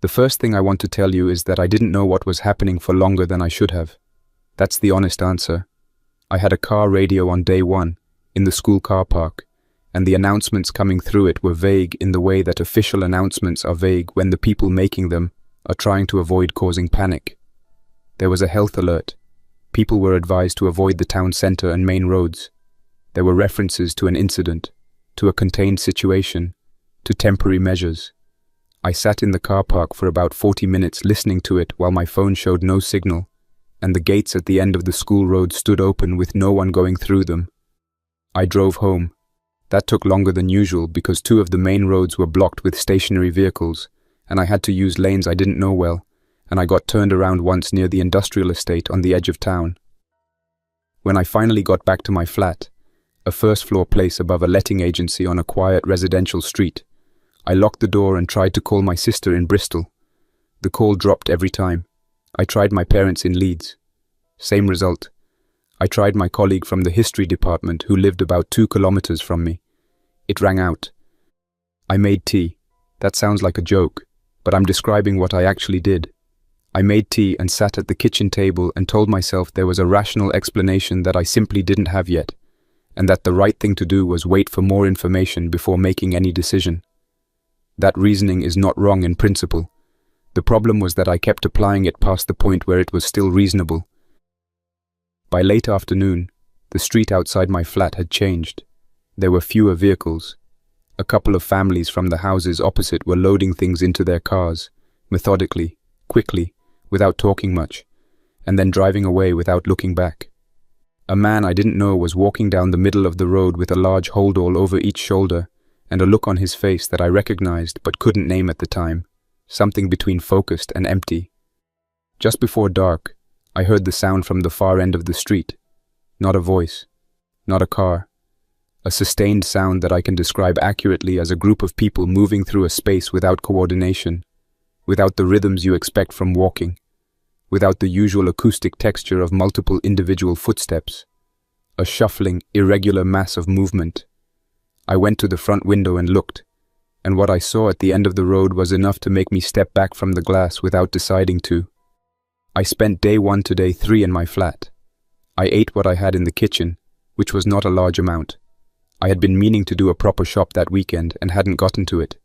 The first thing I want to tell you is that I didn't know what was happening for longer than I should have. That's the honest answer. I had a car radio on day one, in the school car park, and the announcements coming through it were vague in the way that official announcements are vague when the people making them are trying to avoid causing panic. There was a health alert. People were advised to avoid the town center and main roads. There were references to an incident, to a contained situation, to temporary measures. I sat in the car park for about 40 minutes listening to it while my phone showed no signal, and the gates at the end of the school road stood open with no one going through them. I drove home. That took longer than usual because two of the main roads were blocked with stationary vehicles, and I had to use lanes I didn't know well, and I got turned around once near the industrial estate on the edge of town. When I finally got back to my flat, a first-floor place above a letting agency on a quiet residential street, I locked the door and tried to call my sister in Bristol. The call dropped every time. I tried my parents in Leeds. Same result. I tried my colleague from the history department who lived about 2 kilometers from me. It rang out. I made tea. That sounds like a joke, but I'm describing what I actually did. I made tea and sat at the kitchen table and told myself there was a rational explanation that I simply didn't have yet, and that the right thing to do was wait for more information before making any decision. That reasoning is not wrong in principle. The problem was that I kept applying it past the point where it was still reasonable. By late afternoon, the street outside my flat had changed. There were fewer vehicles. A couple of families from the houses opposite were loading things into their cars, methodically, quickly, without talking much, and then driving away without looking back. A man I didn't know was walking down the middle of the road with a large holdall over each shoulder and a look on his face that I recognized but couldn't name at the time, something between focused and empty. Just before dark, I heard the sound from the far end of the street. Not a voice, not a car. A sustained sound that I can describe accurately as a group of people moving through a space without coordination, without the rhythms you expect from walking, without the usual acoustic texture of multiple individual footsteps. A shuffling, irregular mass of movement. I went to the front window and looked, and what I saw at the end of the road was enough to make me step back from the glass without deciding to. I spent day 1 to day 3 in my flat. I ate what I had in the kitchen, which was not a large amount. I had been meaning to do a proper shop that weekend and hadn't gotten to it.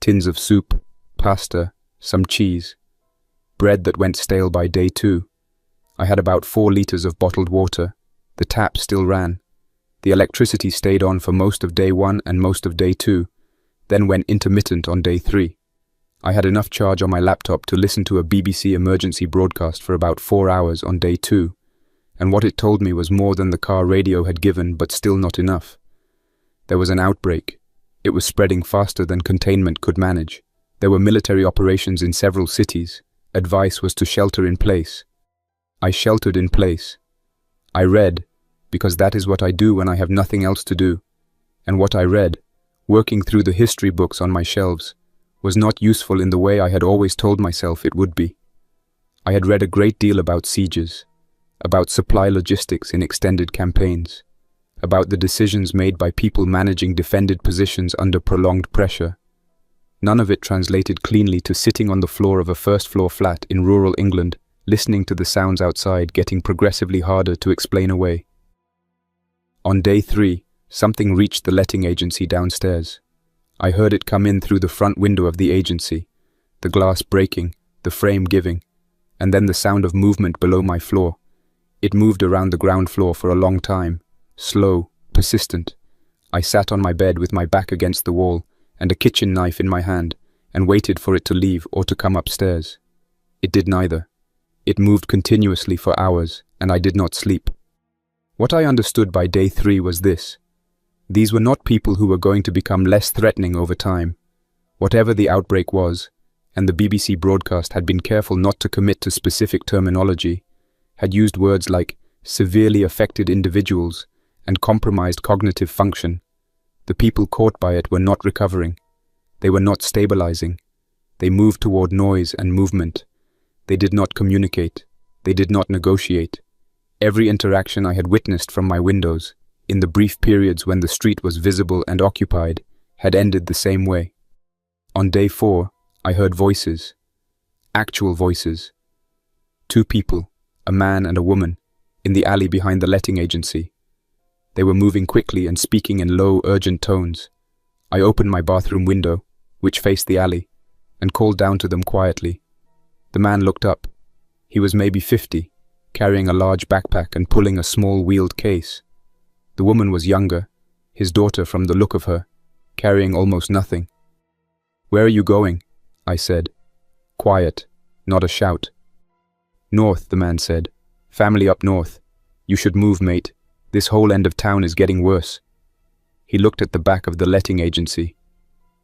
Tins of soup, pasta, some cheese. Bread that went stale by day 2. I had about 4 liters of bottled water. The tap still ran. The electricity stayed on for most of day 1 and most of day 2, then went intermittent on day 3. I had enough charge on my laptop to listen to a BBC emergency broadcast for about 4 hours on day 2, and what it told me was more than the car radio had given, but still not enough. There was an outbreak. It was spreading faster than containment could manage. There were military operations in several cities. Advice was to shelter in place. I sheltered in place. I read, because that is what I do when I have nothing else to do. And what I read, working through the history books on my shelves, was not useful in the way I had always told myself it would be. I had read a great deal about sieges, about supply logistics in extended campaigns, about the decisions made by people managing defended positions under prolonged pressure. None of it translated cleanly to sitting on the floor of a first-floor flat in rural England, listening to the sounds outside getting progressively harder to explain away. On day 3, something reached the letting agency downstairs. I heard it come in through the front window of the agency, the glass breaking, the frame giving, and then the sound of movement below my floor. It moved around the ground floor for a long time, slow, persistent. I sat on my bed with my back against the wall and a kitchen knife in my hand and waited for it to leave or to come upstairs. It did neither. It moved continuously for hours, and I did not sleep. What I understood by day 3 was this. These were not people who were going to become less threatening over time. Whatever the outbreak was, and the BBC broadcast had been careful not to commit to specific terminology, had used words like severely affected individuals and compromised cognitive function. The people caught by it were not recovering. They were not stabilizing. They moved toward noise and movement. They did not communicate. They did not negotiate. Every interaction I had witnessed from my windows, in the brief periods when the street was visible and occupied, had ended the same way. On day 4, I heard voices, Actual voices. Two people, a man and a woman, in the alley behind the letting agency. They were moving quickly and speaking in low, urgent tones. I opened my bathroom window, which faced the alley, and called down to them quietly. The man looked up. He was maybe 50, carrying a large backpack and pulling a small wheeled case. The woman was younger, his daughter from the look of her, carrying almost nothing. "Where are you going?" I said. Quiet, not a shout. "North," the man said. "Family up north. You should move, mate. This whole end of town is getting worse." He looked at the back of the letting agency.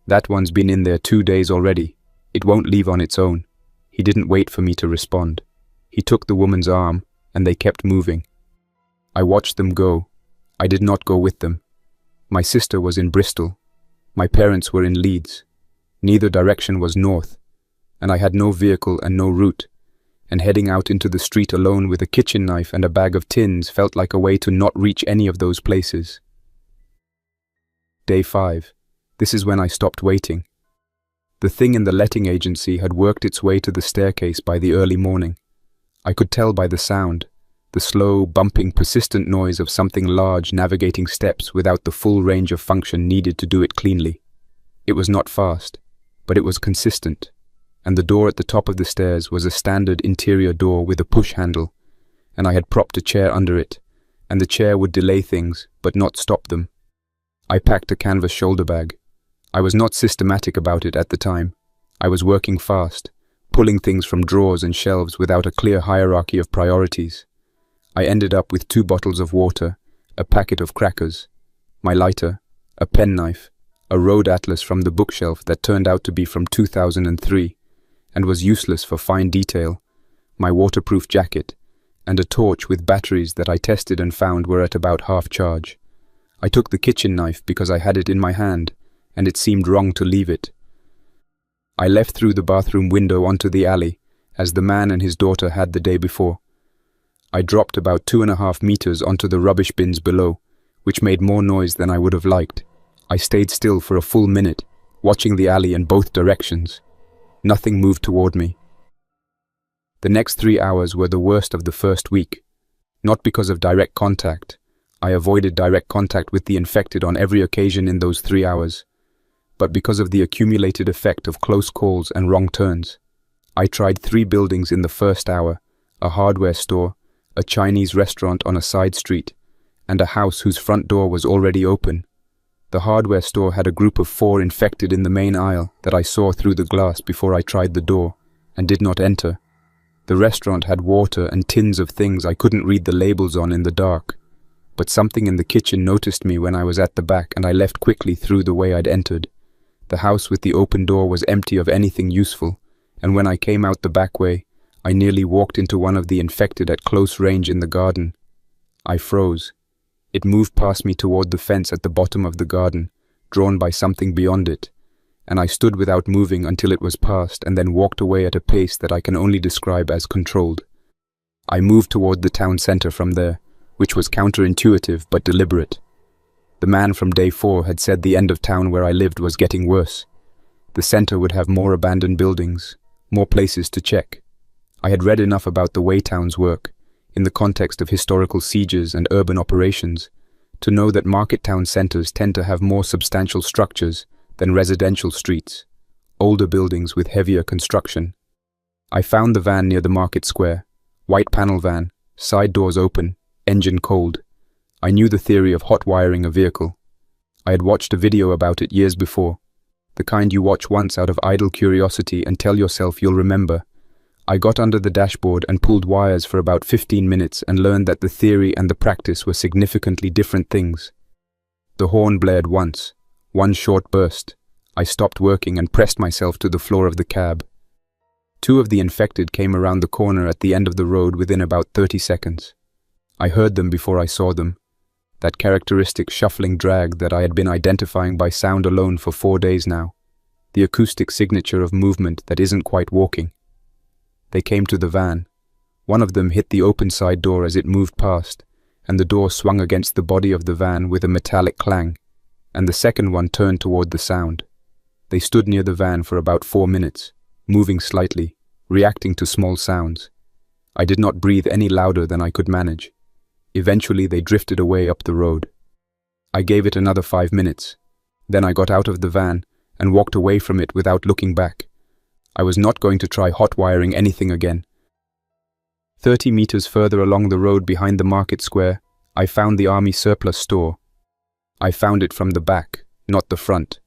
"That one's been in there 2 days already. It won't leave on its own." He didn't wait for me to respond. He took the woman's arm, and they kept moving. I watched them go. I did not go with them. My sister was in Bristol. My parents were in Leeds. Neither direction was north, and I had no vehicle and no route, and heading out into the street alone with a kitchen knife and a bag of tins felt like a way to not reach any of those places. Day 5. This is when I stopped waiting. The thing in the letting agency had worked its way to the staircase by the early morning. I could tell by the sound, the slow, bumping, persistent noise of something large navigating steps without the full range of function needed to do it cleanly. It was not fast, but it was consistent, and the door at the top of the stairs was a standard interior door with a push handle, and I had propped a chair under it, and the chair would delay things, but not stop them. I packed a canvas shoulder bag. I was not systematic about it at the time. I was working fast, pulling things from drawers and shelves without a clear hierarchy of priorities. I ended up with 2 bottles of water, a packet of crackers, my lighter, a penknife, a road atlas from the bookshelf that turned out to be from 2003 and was useless for fine detail, my waterproof jacket, and a torch with batteries that I tested and found were at about half charge. I took the kitchen knife because I had it in my hand, and it seemed wrong to leave it. I left through the bathroom window onto the alley, as the man and his daughter had the day before. I dropped about 2.5 meters onto the rubbish bins below, which made more noise than I would have liked. I stayed still for a full minute, watching the alley in both directions. Nothing moved toward me. The next 3 hours were the worst of the first week. Not because of direct contact. I avoided direct contact with the infected on every occasion in those 3 hours, but because of the accumulated effect of close calls and wrong turns. I tried 3 buildings in the first hour, a hardware store, a Chinese restaurant on a side street, and a house whose front door was already open. The hardware store had a group of 4 infected in the main aisle that I saw through the glass before I tried the door, and did not enter. The restaurant had water and tins of things I couldn't read the labels on in the dark, but something in the kitchen noticed me when I was at the back and I left quickly through the way I'd entered. The house with the open door was empty of anything useful, and when I came out the back way, I nearly walked into one of the infected at close range in the garden. I froze. It moved past me toward the fence at the bottom of the garden, drawn by something beyond it, and I stood without moving until it was past and then walked away at a pace that I can only describe as controlled. I moved toward the town center from there, which was counterintuitive but deliberate. The man from day 4 had said the end of town where I lived was getting worse. The center would have more abandoned buildings, more places to check. I had read enough about the way towns work, in the context of historical sieges and urban operations, to know that market town centers tend to have more substantial structures than residential streets, older buildings with heavier construction. I found the van near the market square, white panel van, side doors open, engine cold. I knew the theory of hot wiring a vehicle. I had watched a video about it years before, the kind you watch once out of idle curiosity and tell yourself you'll remember. I got under the dashboard and pulled wires for about 15 minutes and learned that the theory and the practice were significantly different things. The horn blared once, one short burst. I stopped working and pressed myself to the floor of the cab. 2 of the infected came around the corner at the end of the road within about 30 seconds. I heard them before I saw them, that characteristic shuffling drag that I had been identifying by sound alone for 4 days now, the acoustic signature of movement that isn't quite walking. They came to the van. One of them hit the open side door as it moved past, and the door swung against the body of the van with a metallic clang, and the second one turned toward the sound. They stood near the van for about 4 minutes, moving slightly, reacting to small sounds. I did not breathe any louder than I could manage. Eventually they drifted away up the road. I gave it another 5 minutes. Then I got out of the van and walked away from it without looking back. I was not going to try hot wiring anything again. 30 meters further along the road behind the market square, I found the army surplus store. I found it from the back, not the front.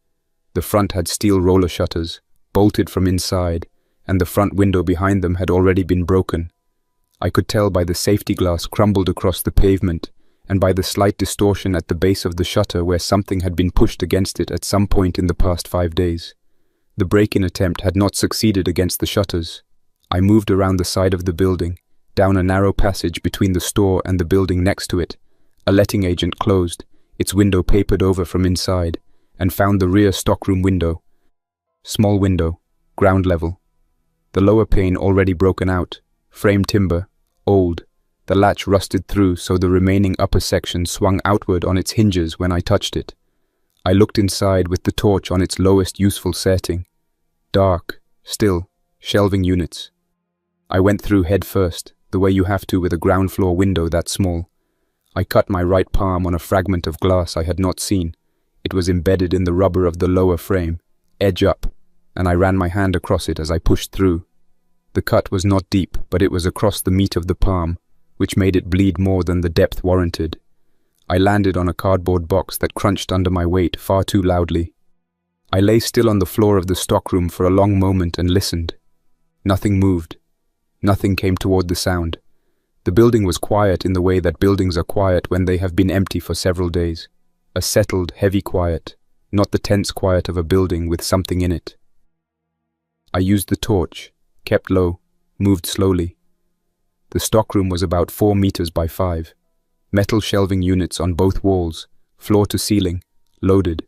The front had steel roller shutters, bolted from inside, and the front window behind them had already been broken. I could tell by the safety glass crumbled across the pavement, and by the slight distortion at the base of the shutter where something had been pushed against it at some point in the past 5 days. The break-in attempt had not succeeded against the shutters. I moved around the side of the building, down a narrow passage between the store and the building next to it. A letting agent closed, its window papered over from inside, and found the rear stockroom window. Small window, ground level. The lower pane already broken out, frame timber, old. The latch rusted through so the remaining upper section swung outward on its hinges when I touched it. I looked inside with the torch on its lowest useful setting. Dark, still, shelving units. I went through head first, the way you have to with a ground floor window that small. I cut my right palm on a fragment of glass I had not seen. It was embedded in the rubber of the lower frame, edge up, and I ran my hand across it as I pushed through. The cut was not deep, but it was across the meat of the palm, which made it bleed more than the depth warranted. I landed on a cardboard box that crunched under my weight far too loudly. I lay still on the floor of the stockroom for a long moment and listened. Nothing moved. Nothing came toward the sound. The building was quiet in the way that buildings are quiet when they have been empty for several days. A settled, heavy quiet, not the tense quiet of a building with something in it. I used the torch, kept low, moved slowly. The stockroom was about 4 meters by 5. Metal shelving units on both walls, floor to ceiling, loaded.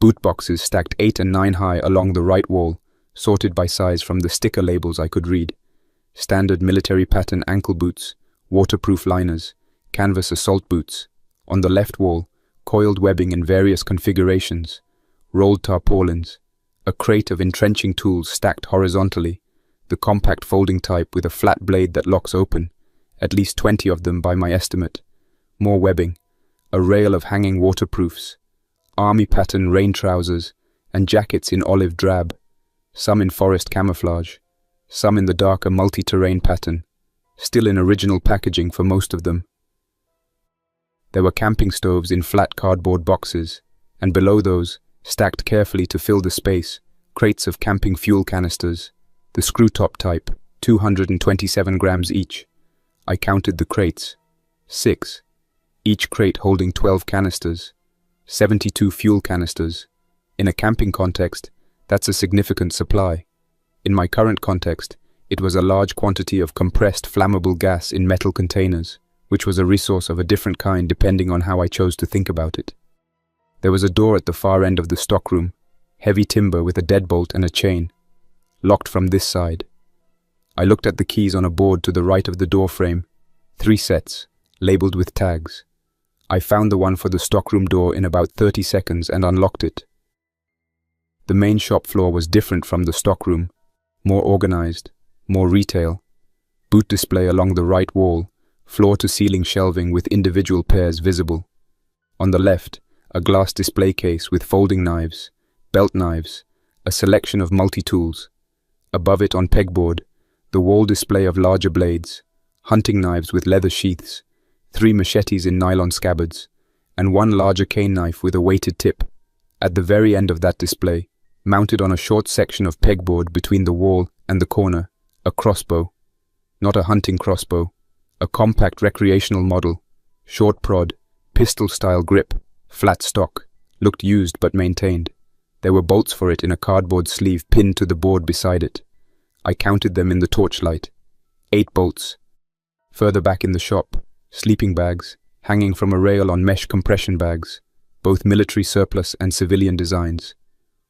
Boot boxes stacked 8 and 9 high along the right wall, sorted by size from the sticker labels I could read. Standard military pattern ankle boots, waterproof liners, canvas assault boots. On the left wall, coiled webbing in various configurations, rolled tarpaulins, a crate of entrenching tools stacked horizontally, the compact folding type with a flat blade that locks open, at least 20 of them by my estimate. More webbing, a rail of hanging waterproofs, army pattern rain trousers, and jackets in olive drab, some in forest camouflage, some in the darker multi-terrain pattern, still in original packaging for most of them. There were camping stoves in flat cardboard boxes, and below those, stacked carefully to fill the space, crates of camping fuel canisters, the screw-top type, 227 grams each. I counted the crates. 6. Each crate holding 12 canisters. 72 fuel canisters. In a camping context, that's a significant supply. In my current context, it was a large quantity of compressed flammable gas in metal containers, which was a resource of a different kind depending on how I chose to think about it. There was a door at the far end of the stockroom, heavy timber with a deadbolt and a chain, locked from this side. I looked at the keys on a board to the right of the door frame, 3 sets, labeled with tags. I found the one for the stockroom door in about 30 seconds and unlocked it. The main shop floor was different from the stockroom, more organized, more retail. Boot display along the right wall, floor-to-ceiling shelving with individual pairs visible. On the left, a glass display case with folding knives, belt knives, a selection of multi-tools. Above it on pegboard, the wall display of larger blades, hunting knives with leather sheaths, 3 machetes in nylon scabbards, and 1 larger cane knife with a weighted tip. At the very end of that display, mounted on a short section of pegboard between the wall and the corner, a crossbow. Not a hunting crossbow, a compact recreational model, short prod, pistol-style grip, flat stock, looked used but maintained. There were bolts for it in a cardboard sleeve pinned to the board beside it. I counted them in the torchlight. 8 bolts. Further back in the shop, sleeping bags, hanging from a rail on mesh compression bags, both military surplus and civilian designs.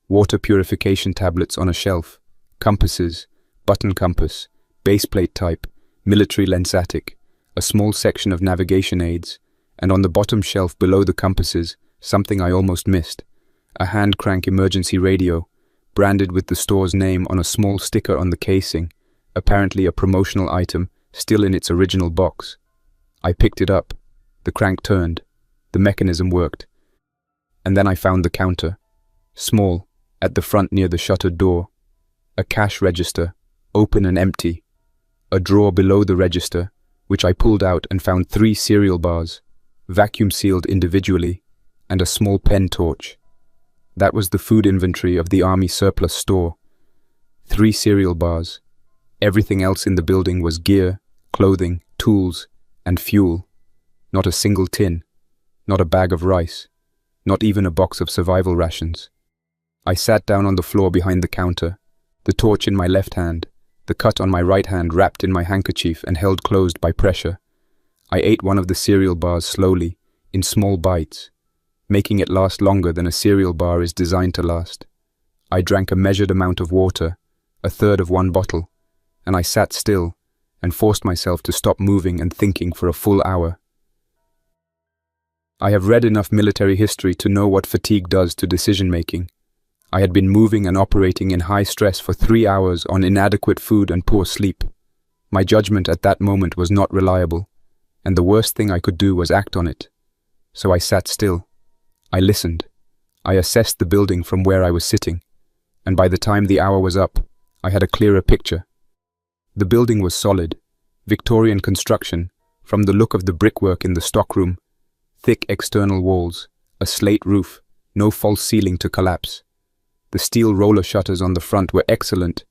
Water purification tablets on a shelf, compasses, button compass, baseplate type, military lensatic, a small section of navigation aids, and on the bottom shelf below the compasses, something I almost missed, a hand crank emergency radio, branded with the store's name on a small sticker on the casing, apparently a promotional item, still in its original box. I picked it up. The crank turned. The mechanism worked. And then I found the counter. Small, at the front near the shuttered door. A cash register, open and empty. A drawer below the register, which I pulled out and found 3 cereal bars, vacuum-sealed individually, and a small pen torch. That was the food inventory of the Army surplus store. 3 cereal bars. Everything else in the building was gear, clothing, tools, and fuel. Not a single tin. Not a bag of rice. Not even a box of survival rations. I sat down on the floor behind the counter, the torch in my left hand, the cut on my right hand wrapped in my handkerchief and held closed by pressure. I ate one of the cereal bars slowly, in small bites, making it last longer than a cereal bar is designed to last. I drank a measured amount of water, a third of 1 bottle, and I sat still and forced myself to stop moving and thinking for a full hour. I have read enough military history to know what fatigue does to decision-making. I had been moving and operating in high stress for 3 hours on inadequate food and poor sleep. My judgment at that moment was not reliable, and the worst thing I could do was act on it. So I sat still. I listened. I assessed the building from where I was sitting, and by the time the hour was up, I had a clearer picture. The building was solid, Victorian construction, from the look of the brickwork in the stockroom, thick external walls, a slate roof, no false ceiling to collapse. The steel roller shutters on the front were excellent,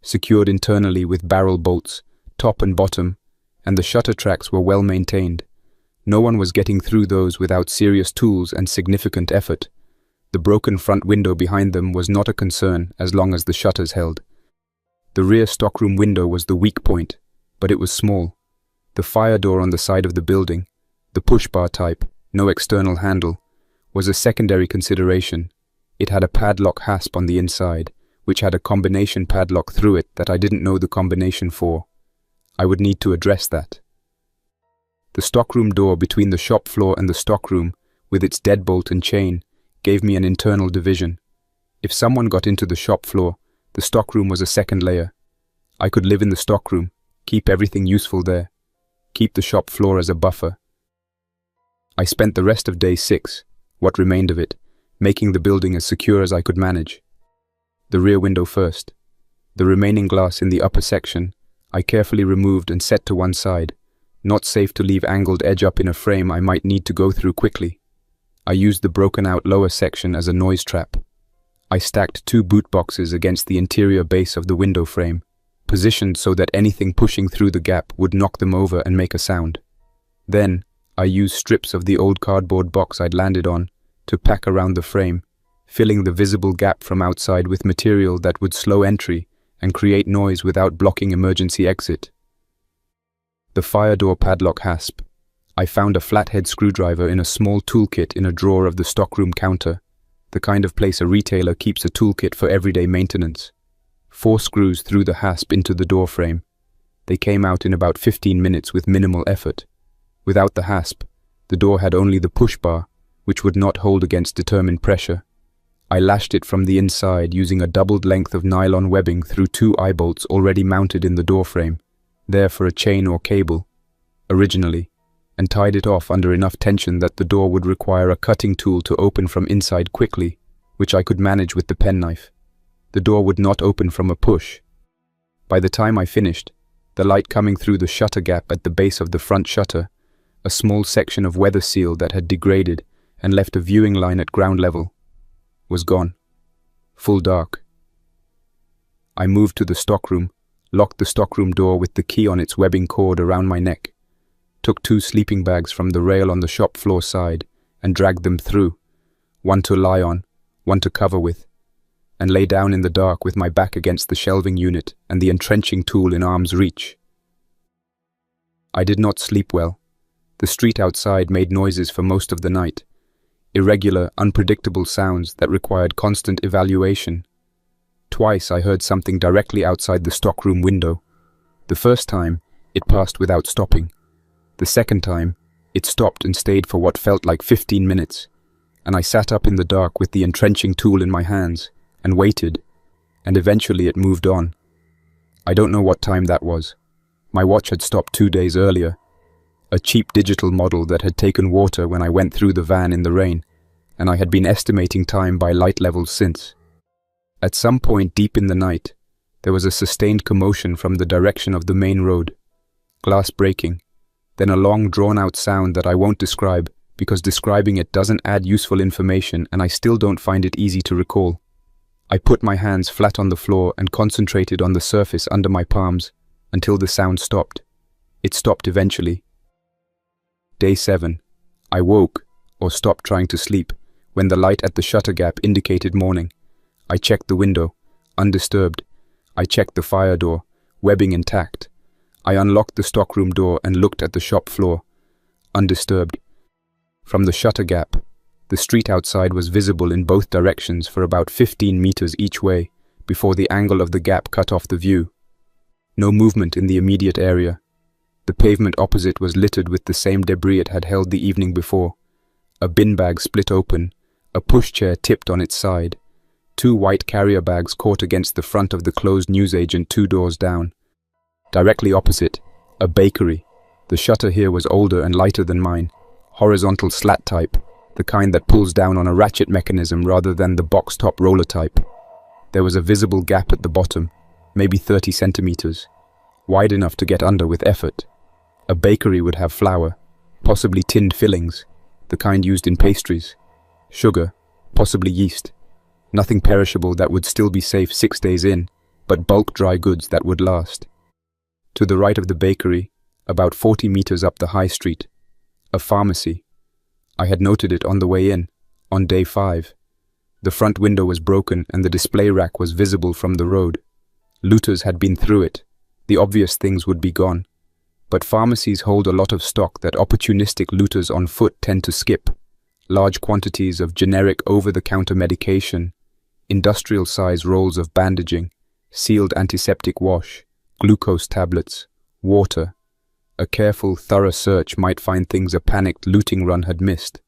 secured internally with barrel bolts, top and bottom, and the shutter tracks were well maintained. No one was getting through those without serious tools and significant effort. The broken front window behind them was not a concern as long as the shutters held. The rear stockroom window was the weak point, but it was small. The fire door on the side of the building, the push-bar type, no external handle, was a secondary consideration. It had a padlock hasp on the inside, which had a combination padlock through it that I didn't know the combination for. I would need to address that. The stockroom door between the shop floor and the stockroom, with its deadbolt and chain, gave me an internal division. If someone got into the shop floor, the stockroom was a second layer. I could live in the stockroom, keep everything useful there, keep the shop floor as a buffer. I spent the rest of day 6, what remained of it, making the building as secure as I could manage. The rear window first. The remaining glass in the upper section, I carefully removed and set to one side. Not safe to leave angled edge up in a frame I might need to go through quickly. I used the broken out lower section as a noise trap. I stacked 2 boot boxes against the interior base of the window frame, positioned so that anything pushing through the gap would knock them over and make a sound. Then, I used strips of the old cardboard box I'd landed on to pack around the frame, filling the visible gap from outside with material that would slow entry and create noise without blocking emergency exit. The fire door padlock hasp. I found a flathead screwdriver in a small toolkit in a drawer of the stockroom counter, the kind of place a retailer keeps a toolkit for everyday maintenance. 4 screws through the hasp into the door frame. They came out in about 15 minutes with minimal effort. Without the hasp, the door had only the push bar, which would not hold against determined pressure. I lashed it from the inside using a doubled length of nylon webbing through 2 eye bolts already mounted in the door frame, there for a chain or cable, originally, and tied it off under enough tension that the door would require a cutting tool to open from inside quickly, which I could manage with the penknife. The door would not open from a push. By the time I finished, the light coming through the shutter gap at the base of the front shutter, a small section of weather seal that had degraded and left a viewing line at ground level, was gone. Full dark. I moved to the stockroom, locked the stockroom door with the key on its webbing cord around my neck, took 2 sleeping bags from the rail on the shop floor side and dragged them through, one to lie on, one to cover with, and lay down in the dark with my back against the shelving unit and the entrenching tool in arm's reach. I did not sleep well. The street outside made noises for most of the night, irregular, unpredictable sounds that required constant evaluation. Twice I heard something directly outside the stockroom window. The first time, it passed without stopping. The second time, it stopped and stayed for what felt like 15 minutes, and I sat up in the dark with the entrenching tool in my hands and waited, and eventually it moved on. I don't know what time that was. My watch had stopped 2 days earlier. A cheap digital model that had taken water when I went through the van in the rain, and I had been estimating time by light levels since. At some point deep in the night, there was a sustained commotion from the direction of the main road. Glass breaking, then a long drawn-out sound that I won't describe because describing it doesn't add useful information and I still don't find it easy to recall. I put my hands flat on the floor and concentrated on the surface under my palms until the sound stopped. It stopped eventually. Day 7. I woke, or stopped trying to sleep, when the light at the shutter gap indicated morning. I checked the window, undisturbed. I checked the fire door, webbing intact. I unlocked the stockroom door and looked at the shop floor, undisturbed. From the shutter gap, the street outside was visible in both directions for about 15 meters each way, before the angle of the gap cut off the view. No movement in the immediate area. The pavement opposite was littered with the same debris it had held the evening before. A bin bag split open, a pushchair tipped on its side. 2 white carrier bags caught against the front of the closed newsagent 2 doors down. Directly opposite, a bakery. The shutter here was older and lighter than mine, horizontal slat type, the kind that pulls down on a ratchet mechanism rather than the box-top roller type. There was a visible gap at the bottom, maybe 30 centimeters, wide enough to get under with effort. A bakery would have flour, possibly tinned fillings, the kind used in pastries, sugar, possibly yeast. Nothing perishable that would still be safe 6 days in, but bulk dry goods that would last. To the right of the bakery, about 40 meters up the high street, a pharmacy. I had noted it on the way in, on day 5. The front window was broken and the display rack was visible from the road. Looters had been through it. The obvious things would be gone. But pharmacies hold a lot of stock that opportunistic looters on foot tend to skip. Large quantities of generic over-the-counter medication, industrial-size rolls of bandaging, sealed antiseptic wash, glucose tablets, water. A careful, thorough search might find things a panicked looting run had missed.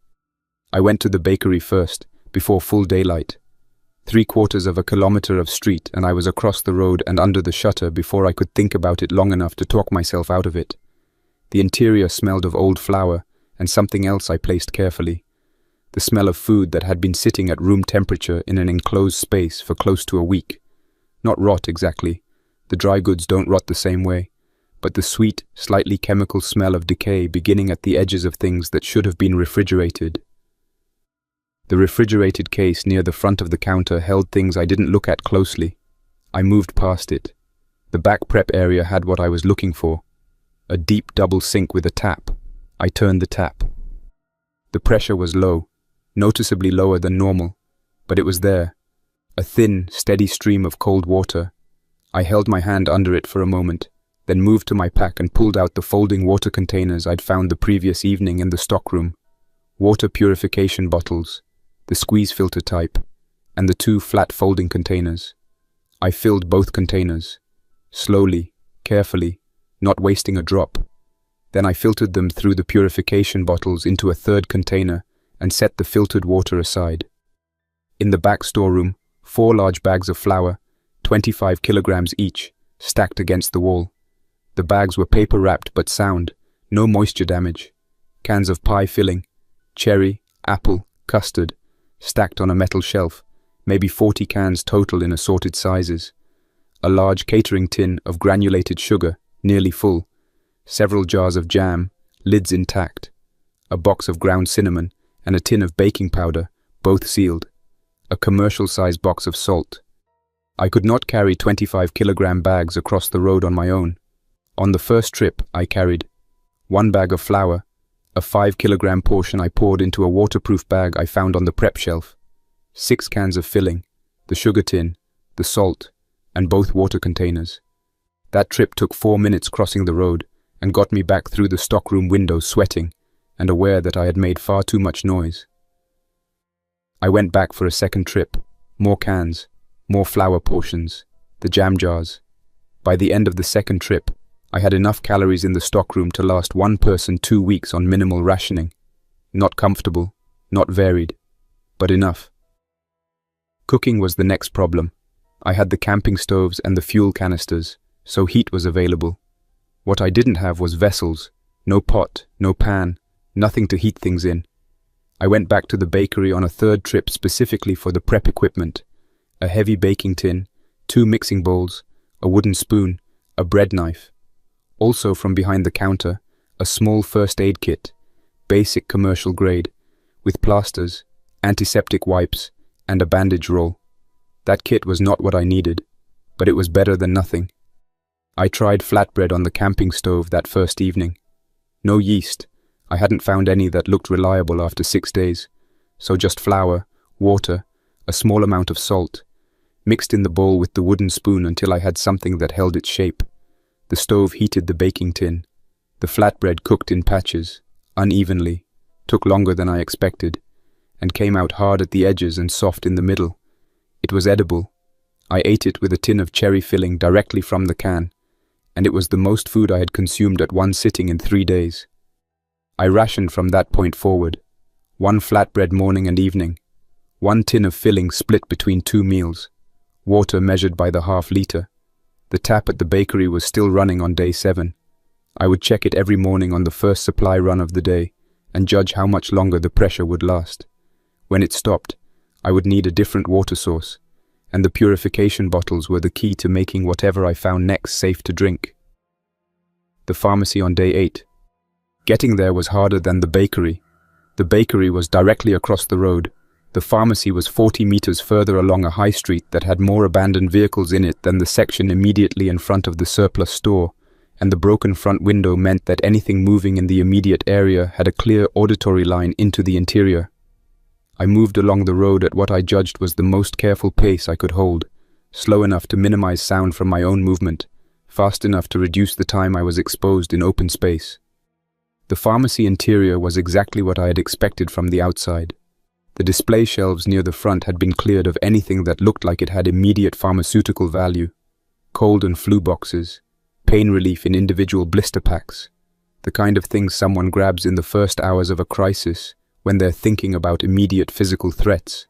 I went to the bakery first, before full daylight. 3/4 of a kilometer of street and I was across the road and under the shutter before I could think about it long enough to talk myself out of it. The interior smelled of old flour and something else I placed carefully. The smell of food that had been sitting at room temperature in an enclosed space for close to a week. Not rot exactly. The dry goods don't rot the same way. But the sweet, slightly chemical smell of decay beginning at the edges of things that should have been refrigerated. The refrigerated case near the front of the counter held things I didn't look at closely. I moved past it. The back prep area had what I was looking for. A deep double sink with a tap. I turned the tap. The pressure was low, noticeably lower than normal, but it was there. A thin, steady stream of cold water. I held my hand under it for a moment, then moved to my pack and pulled out the folding water containers I'd found the previous evening in the stockroom. Water purification bottles, the squeeze filter type, and the 2 flat folding containers. I filled both containers, slowly, carefully, not wasting a drop. Then I filtered them through the purification bottles into a 3rd container and set the filtered water aside. In the back storeroom, 4 large bags of flour, 25 kilograms each, stacked against the wall. The bags were paper-wrapped but sound, no moisture damage. Cans of pie filling, cherry, apple, custard, stacked on a metal shelf, maybe 40 cans total in assorted sizes. A large catering tin of granulated sugar, nearly full. Several jars of jam, lids intact. A box of ground cinnamon and a tin of baking powder, both sealed. A commercial-sized box of salt. I could not carry 25-kilogram bags across the road on my own. On the first trip, I carried 1 bag of flour, a 5-kilogram portion I poured into a waterproof bag I found on the prep shelf, 6 cans of filling, the sugar tin, the salt, and both water containers. That trip took 4 minutes crossing the road and got me back through the stockroom window sweating and aware that I had made far too much noise. I went back for a second trip, more cans, more flour portions, the jam jars. By the end of the second trip, I had enough calories in the stockroom to last one person 2 weeks on minimal rationing. Not comfortable, not varied, but enough. Cooking was the next problem. I had the camping stoves and the fuel canisters, so heat was available. What I didn't have was vessels, no pot, no pan, nothing to heat things in. I went back to the bakery on a third trip specifically for the prep equipment: a heavy baking tin, 2 mixing bowls, a wooden spoon, a bread knife. Also from behind the counter, a small first aid kit, basic commercial grade, with plasters, antiseptic wipes, and a bandage roll. That kit was not what I needed, but it was better than nothing. I tried flatbread on the camping stove that first evening. No yeast. I hadn't found any that looked reliable after 6 days, so just flour, water, a small amount of salt, mixed in the bowl with the wooden spoon until I had something that held its shape. The stove heated the baking tin. The flatbread cooked in patches, unevenly, took longer than I expected, and came out hard at the edges and soft in the middle. It was edible. I ate it with a tin of cherry filling directly from the can, and it was the most food I had consumed at one sitting in 3 days. I rationed from that point forward. 1 flatbread morning and evening, 1 tin of filling split between 2 meals, water measured by the half-liter. The tap at the bakery was still running on day 7. I would check it every morning on the first supply run of the day and judge how much longer the pressure would last. When it stopped, I would need a different water source, and the purification bottles were the key to making whatever I found next safe to drink. The pharmacy on day 8. Getting there was harder than the bakery. The bakery was directly across the road. The pharmacy was 40 meters further along a high street that had more abandoned vehicles in it than the section immediately in front of the surplus store, and the broken front window meant that anything moving in the immediate area had a clear auditory line into the interior. I moved along the road at what I judged was the most careful pace I could hold, slow enough to minimize sound from my own movement, fast enough to reduce the time I was exposed in open space. The pharmacy interior was exactly what I had expected from the outside. The display shelves near the front had been cleared of anything that looked like it had immediate pharmaceutical value: cold and flu boxes, pain relief in individual blister packs, the kind of things someone grabs in the first hours of a crisis when they're thinking about immediate physical threats.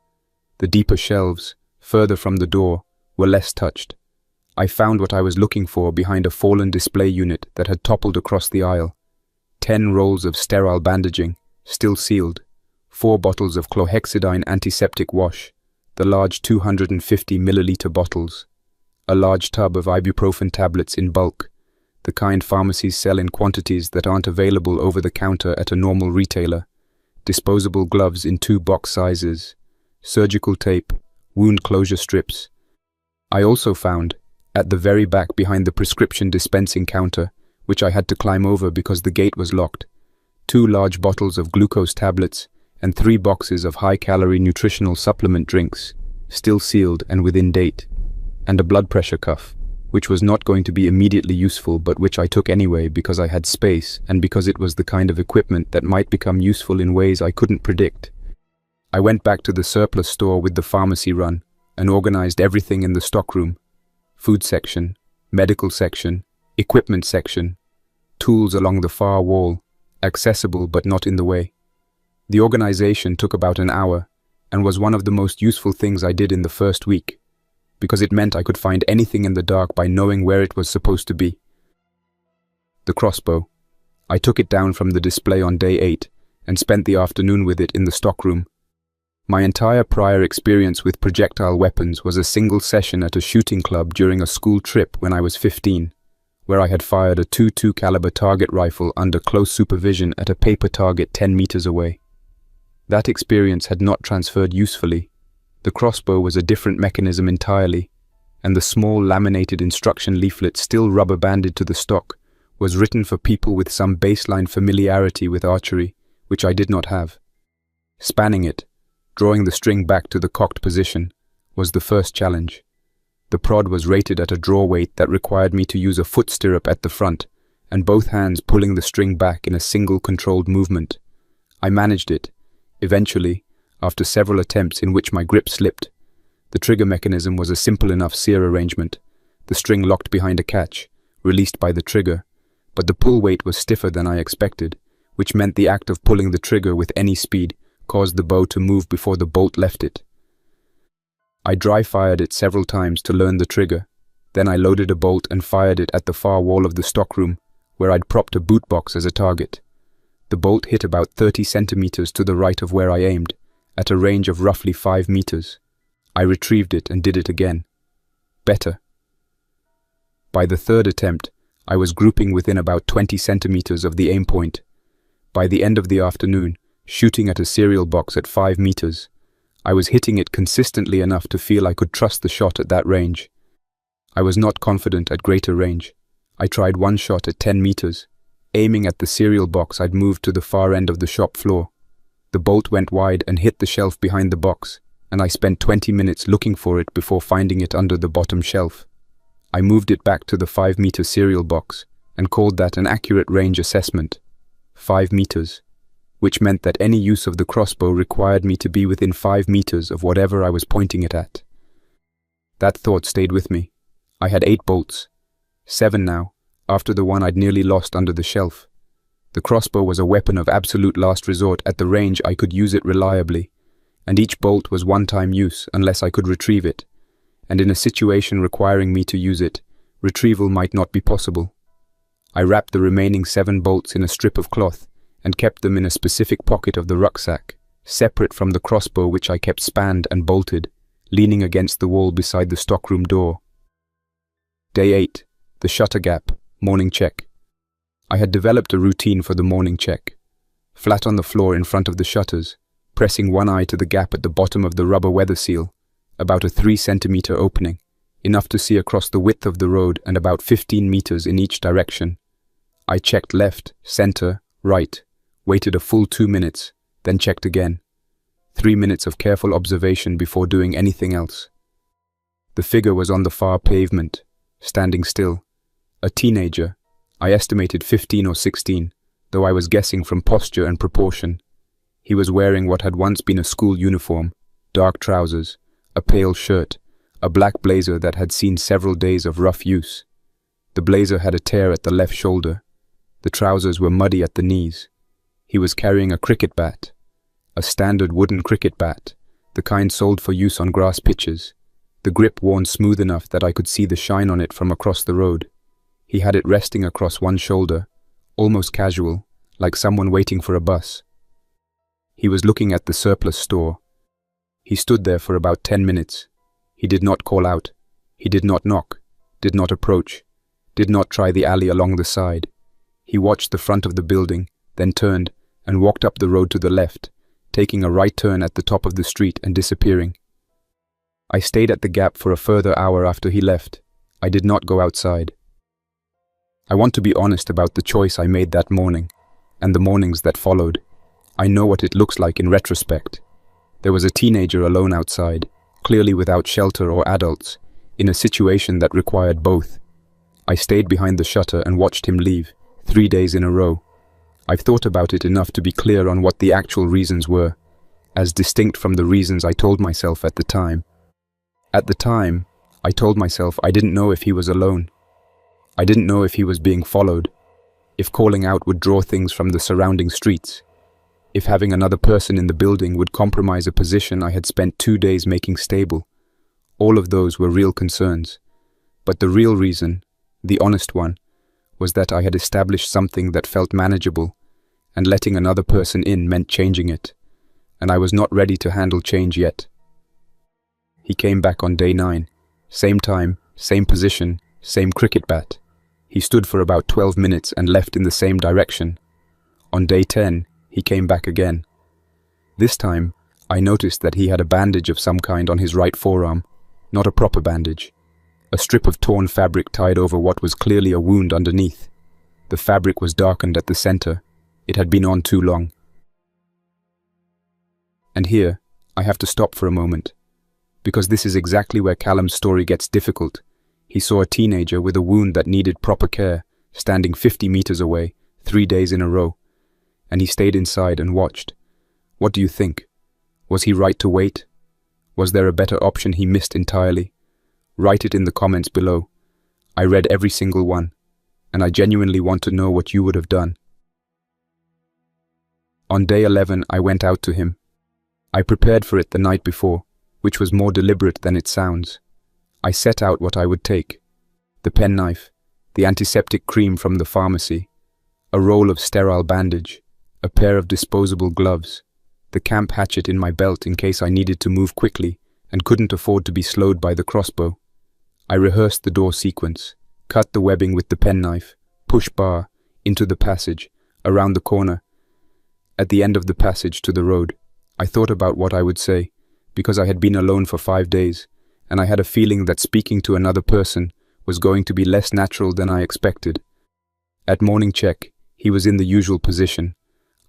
The deeper shelves, further from the door, were less touched. I found what I was looking for behind a fallen display unit that had toppled across the aisle: 10 rolls of sterile bandaging, still sealed, 4 bottles of chlorhexidine antiseptic wash, the large 250 milliliter bottles, a large tub of ibuprofen tablets in bulk, the kind pharmacies sell in quantities that aren't available over the counter at a normal retailer, disposable gloves in 2 box sizes, surgical tape, wound closure strips. I also found, at the very back behind the prescription dispensing counter, which I had to climb over because the gate was locked, 2 large bottles of glucose tablets and 3 boxes of high-calorie nutritional supplement drinks, still sealed and within date, and a blood pressure cuff, which was not going to be immediately useful but which I took anyway because I had space and because it was the kind of equipment that might become useful in ways I couldn't predict. I went back to the surplus store with the pharmacy run and organized everything in the stockroom: food section, medical section, equipment section, tools along the far wall, accessible but not in the way. The organization took about an hour and was one of the most useful things I did in the first week, because it meant I could find anything in the dark by knowing where it was supposed to be. The crossbow. I took it down from the display on day 8 and spent the afternoon with it in the stockroom. My entire prior experience with projectile weapons was a single session at a shooting club during a school trip when I was 15, where I had fired a .22 caliber target rifle under close supervision at a paper target 10 meters away. That experience had not transferred usefully. The crossbow was a different mechanism entirely, and the small laminated instruction leaflet still rubber-banded to the stock was written for people with some baseline familiarity with archery, which I did not have. Spanning it, drawing the string back to the cocked position, was the first challenge. The prod was rated at a draw weight that required me to use a foot stirrup at the front, and both hands pulling the string back in a single controlled movement. I managed it, eventually, after several attempts in which my grip slipped. The trigger mechanism was a simple enough sear arrangement, the string locked behind a catch, released by the trigger, but the pull weight was stiffer than I expected, which meant the act of pulling the trigger with any speed caused the bow to move before the bolt left it. I dry-fired it several times to learn the trigger. Then I loaded a bolt and fired it at the far wall of the stockroom, where I'd propped a boot box as a target. The bolt hit about 30 centimeters to the right of where I aimed, at a range of roughly 5 meters. I retrieved it and did it again. Better. By the third attempt, I was grouping within about 20 centimeters of the aim point. By the end of the afternoon, shooting at a cereal box at 5 meters, I was hitting it consistently enough to feel I could trust the shot at that range. I was not confident at greater range. I tried one shot at 10 meters. Aiming at the cereal box, I'd moved to the far end of the shop floor. The bolt went wide and hit the shelf behind the box, and I spent 20 minutes looking for it before finding it under the bottom shelf. I moved it back to the 5-meter cereal box and called that an accurate range assessment. 5 meters, which meant that any use of the crossbow required me to be within 5 meters of whatever I was pointing it at. That thought stayed with me. I had 8 bolts, 7 now, after the one I'd nearly lost under the shelf. The crossbow was a weapon of absolute last resort. At the range I could use it reliably, and each bolt was one-time use unless I could retrieve it, and in a situation requiring me to use it, retrieval might not be possible. I wrapped the remaining 7 bolts in a strip of cloth and kept them in a specific pocket of the rucksack, separate from the crossbow, which I kept spanned and bolted, leaning against the wall beside the stockroom door. Day 8. The shutter gap. Morning check. I had developed a routine for the morning check. Flat on the floor in front of the shutters, pressing one eye to the gap at the bottom of the rubber weather seal, about a 3-centimeter opening, enough to see across the width of the road and about 15 meters in each direction. I checked left, center, right, waited a full 2 minutes, then checked again. 3 minutes of careful observation before doing anything else. The figure was on the far pavement, standing still. A teenager, I estimated 15 or 16, though I was guessing from posture and proportion. He was wearing what had once been a school uniform, dark trousers, a pale shirt, a black blazer that had seen several days of rough use. The blazer had a tear at the left shoulder. The trousers were muddy at the knees. He was carrying a cricket bat, a standard wooden cricket bat, the kind sold for use on grass pitches, the grip worn smooth enough that I could see the shine on it from across the road. He had it resting across one shoulder, almost casual, like someone waiting for a bus. He was looking at the surplus store. He stood there for about 10 minutes. He did not call out. He did not knock, did not approach, did not try the alley along the side. He watched the front of the building, then turned and walked up the road to the left, taking a right turn at the top of the street and disappearing. I stayed at the gap for a further hour after he left. I did not go outside. I want to be honest about the choice I made that morning, and the mornings that followed. I know what it looks like in retrospect. There was a teenager alone outside, clearly without shelter or adults, in a situation that required both. I stayed behind the shutter and watched him leave, 3 days in a row. I've thought about it enough to be clear on what the actual reasons were, as distinct from the reasons I told myself at the time. At the time, I told myself I didn't know if he was alone. I didn't know if he was being followed, if calling out would draw things from the surrounding streets, if having another person in the building would compromise a position I had spent 2 days making stable. All of those were real concerns. But the real reason, the honest one, was that I had established something that felt manageable, and letting another person in meant changing it, and I was not ready to handle change yet. He came back on day 9. Same time, same position, same cricket bat. He stood for about 12 minutes and left in the same direction. On day 10, he came back again. This time, I noticed that he had a bandage of some kind on his right forearm, not a proper bandage. A strip of torn fabric tied over what was clearly a wound underneath. The fabric was darkened at the center. It had been on too long. And here, I have to stop for a moment, because this is exactly where Callum's story gets difficult. He saw a teenager with a wound that needed proper care, standing 50 meters away, 3 days in a row, and he stayed inside and watched. What do you think? Was he right to wait? Was there a better option he missed entirely? Write it in the comments below. I read every single one, and I genuinely want to know what you would have done. On day 11, I went out to him. I prepared for it the night before, which was more deliberate than it sounds. I set out what I would take. the penknife, the antiseptic cream from the pharmacy, a roll of sterile bandage, a pair of disposable gloves, the camp hatchet in my belt in case I needed to move quickly and couldn't afford to be slowed by the crossbow. I rehearsed the door sequence, cut the webbing with the penknife, push bar, into the passage, around the corner, at the end of the passage to the road. I thought about what I would say, because I had been alone for 5 days, and I had a feeling that speaking to another person was going to be less natural than I expected. At morning check, he was in the usual position.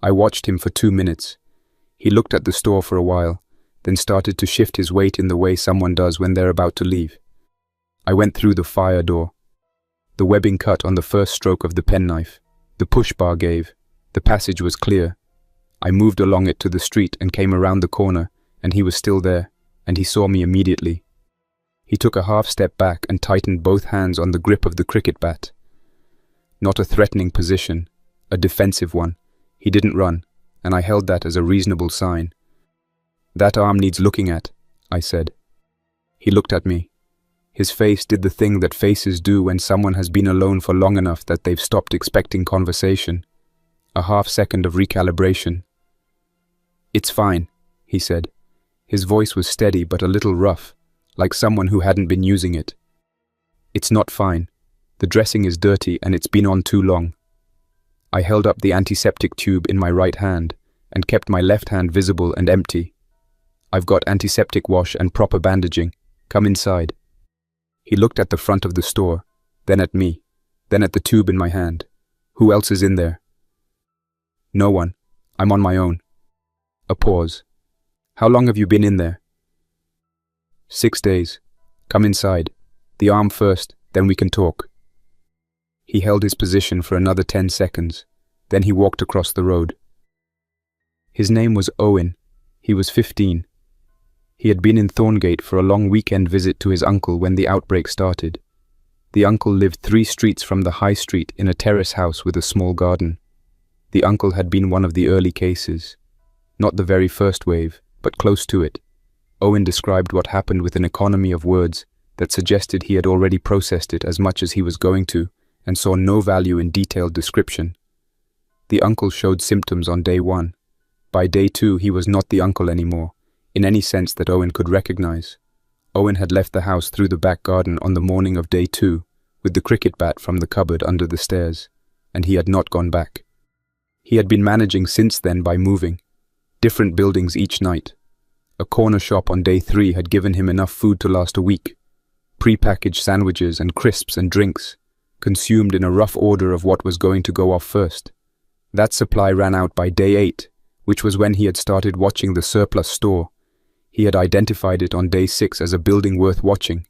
I watched him for 2 minutes. He looked at the store for a while, then started to shift his weight in the way someone does when they're about to leave. I went through the fire door. The webbing cut on the first stroke of the penknife. The push bar gave. The passage was clear. I moved along it to the street and came around the corner, and he was still there, and he saw me immediately. He took a half step back and tightened both hands on the grip of the cricket bat. Not a threatening position, a defensive one. He didn't run, and I held that as a reasonable sign. "That arm needs looking at," I said. He looked at me. His face did the thing that faces do when someone has been alone for long enough that they've stopped expecting conversation. A half-second of recalibration. "It's fine," he said. His voice was steady but a little rough, like someone who hadn't been using it. "It's not fine. The dressing is dirty and it's been on too long." I held up the antiseptic tube in my right hand and kept my left hand visible and empty. "I've got antiseptic wash and proper bandaging. Come inside." He looked at the front of the store, then at me, then at the tube in my hand. "Who else is in there?" "No one. I'm on my own." A pause. "How long have you been in there?" 6 days. Come inside. The arm first, then we can talk." He held his position for another 10 seconds. Then he walked across the road. His name was Owen. He was 15. He had been in Thorngate for a long weekend visit to his uncle when the outbreak started. The uncle lived 3 streets from the high street in a terrace house with a small garden. The uncle had been one of the early cases. Not the very first wave, but close to it. Owen described what happened with an economy of words that suggested he had already processed it as much as he was going to, and saw no value in detailed description. The uncle showed symptoms on day 1. By day 2 he was not the uncle anymore, in any sense that Owen could recognize. Owen had left the house through the back garden on the morning of day 2, with the cricket bat from the cupboard under the stairs, and he had not gone back. He had been managing since then by moving. Different buildings each night. A corner shop on day 3 had given him enough food to last a week. Pre-packaged sandwiches and crisps and drinks, consumed in a rough order of what was going to go off first. That supply ran out by day 8, which was when he had started watching the surplus store. He had identified it on day 6 as a building worth watching.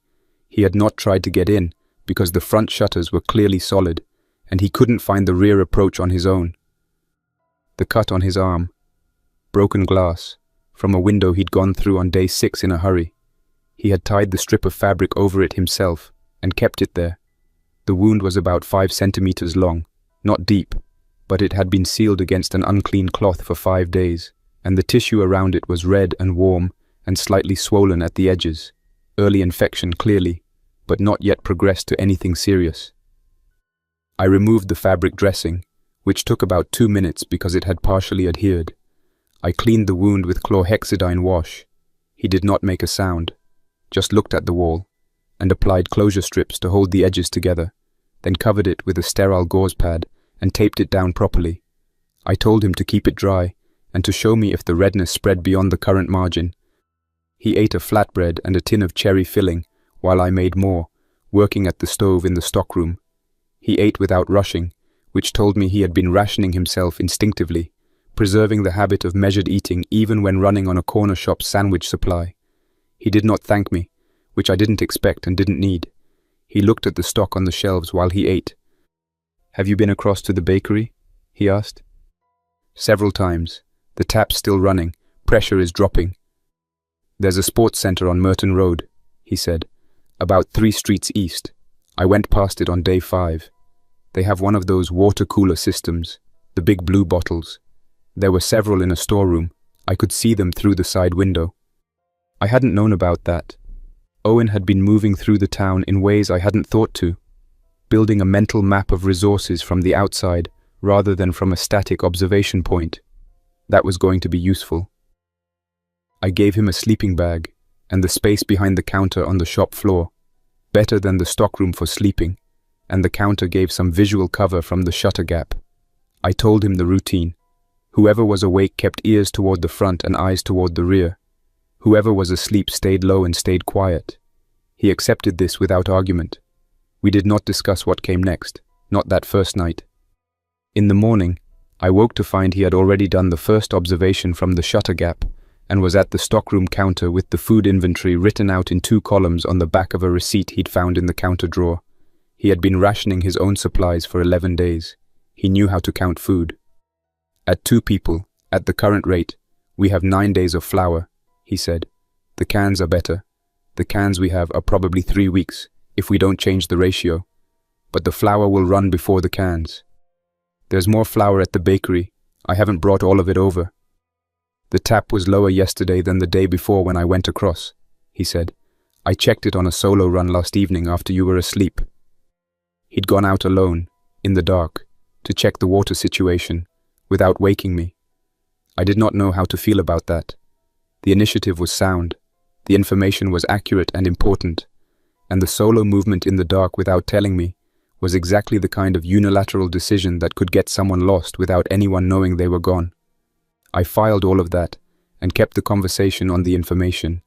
He had not tried to get in, because the front shutters were clearly solid, and he couldn't find the rear approach on his own. The cut on his arm. Broken glass, from a window he'd gone through on day 6 in a hurry. He had tied the strip of fabric over it himself, and kept it there. The wound was about 5 centimeters long, not deep, but it had been sealed against an unclean cloth for 5 days, and the tissue around it was red and warm and slightly swollen at the edges. Early infection clearly, but not yet progressed to anything serious. I removed the fabric dressing, which took about 2 minutes because it had partially adhered. I cleaned the wound with chlorhexidine wash. He did not make a sound, just looked at the wall, and applied closure strips to hold the edges together, then covered it with a sterile gauze pad and taped it down properly. I told him to keep it dry and to show me if the redness spread beyond the current margin. He ate a flatbread and a tin of cherry filling while I made more, working at the stove in the stockroom. He ate without rushing, which told me he had been rationing himself instinctively, preserving the habit of measured eating even when running on a corner shop sandwich supply. He did not thank me, which I didn't expect and didn't need. He looked at the stock on the shelves while he ate. "Have you been across to the bakery?" he asked. "Several times. The tap's still running. Pressure is dropping." "There's a sports center on Merton Road," he said, "about 3 streets east. I went past it on day 5. They have one of those water cooler systems, the big blue bottles. There were several in a storeroom. I could see them through the side window." I hadn't known about that. Owen had been moving through the town in ways I hadn't thought to. building a mental map of resources from the outside rather than from a static observation point. That was going to be useful. I gave him a sleeping bag and the space behind the counter on the shop floor, better than the stockroom for sleeping, and the counter gave some visual cover from the shutter gap. I told him the routine. Whoever was awake kept ears toward the front and eyes toward the rear. Whoever was asleep stayed low and stayed quiet. He accepted this without argument. We did not discuss what came next, not that first night. In the morning, I woke to find he had already done the first observation from the shutter gap and was at the stockroom counter with the food inventory written out in 2 columns on the back of a receipt he'd found in the counter drawer. He had been rationing his own supplies for 11 days. He knew how to count food. At 2 people, at the current rate, we have 9 days of flour, he said. The cans are better. The cans we have are probably 3 weeks, if we don't change the ratio. But the flour will run before the cans. There's more flour at the bakery. I haven't brought all of it over. The tap was lower yesterday than the day before when I went across, he said. I checked it on a solo run last evening after you were asleep. He'd gone out alone, in the dark, to check the water situation, without waking me. I did not know how to feel about that. The initiative was sound, the information was accurate and important, and the solo movement in the dark without telling me was exactly the kind of unilateral decision that could get someone lost without anyone knowing they were gone. I filed all of that and kept the conversation on the information.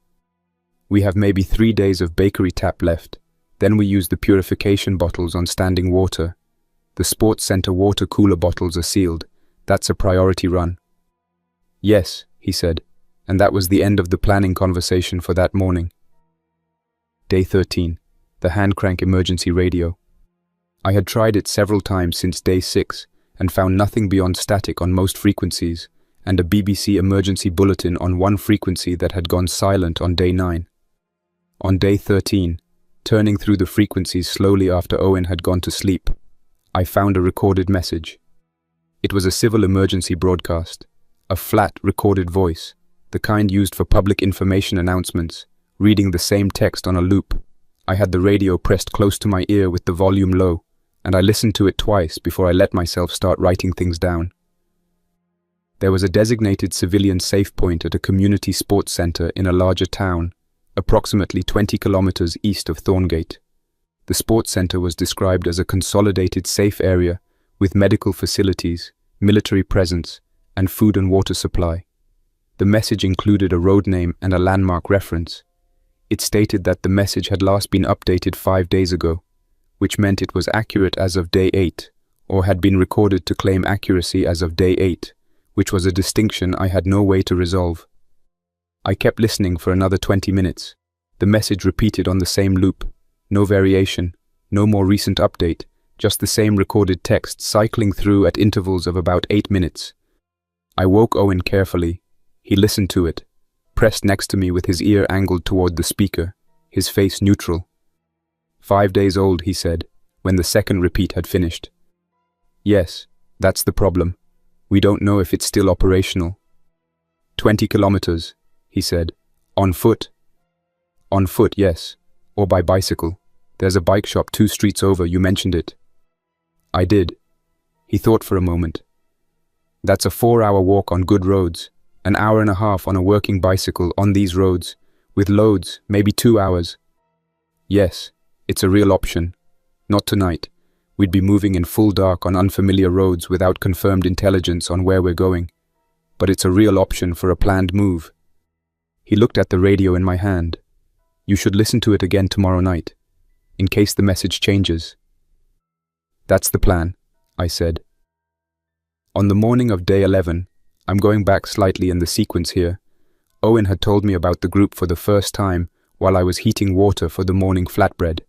We have maybe 3 days of bakery tap left, then we use the purification bottles on standing water. The sports center water cooler bottles are sealed. That's a priority run. Yes, he said, and that was the end of the planning conversation for that morning. Day 13, the hand crank emergency radio. I had tried it several times since day 6 and found nothing beyond static on most frequencies and a BBC emergency bulletin on one frequency that had gone silent on day 9. On day 13, turning through the frequencies slowly after Owen had gone to sleep, I found a recorded message. It was a civil emergency broadcast, a flat, recorded voice, the kind used for public information announcements, reading the same text on a loop. I had the radio pressed close to my ear with the volume low, and I listened to it twice before I let myself start writing things down. There was a designated civilian safe point at a community sports center in a larger town, approximately 20 kilometers east of Thorngate. The sports center was described as a consolidated safe area with medical facilities, military presence, and food and water supply. The message included a road name and a landmark reference. It stated that the message had last been updated 5 days ago, which meant it was accurate as of day 8, or had been recorded to claim accuracy as of day 8, which was a distinction I had no way to resolve. I kept listening for another 20 minutes. The message repeated on the same loop. No variation, no more recent update, just the same recorded text cycling through at intervals of about 8 minutes. I woke Owen carefully. He listened to it, pressed next to me with his ear angled toward the speaker, his face neutral. 5 days old, he said, when the second repeat had finished. Yes, that's the problem. We don't know if it's still operational. 20 kilometers, he said. On foot? On foot, yes. Or by bicycle. There's a bike shop 2 streets over, you mentioned it. I did. He thought for a moment. That's a 4-hour walk on good roads, an hour and a half on a working bicycle on these roads, with loads, maybe 2 hours. Yes, it's a real option. Not tonight. We'd be moving in full dark on unfamiliar roads without confirmed intelligence on where we're going. But it's a real option for a planned move. He looked at the radio in my hand. You should listen to it again tomorrow night, in case the message changes. That's the plan, I said. On the morning of day 11, I'm going back slightly in the sequence here, Owen had told me about the group for the first time while I was heating water for the morning flatbread.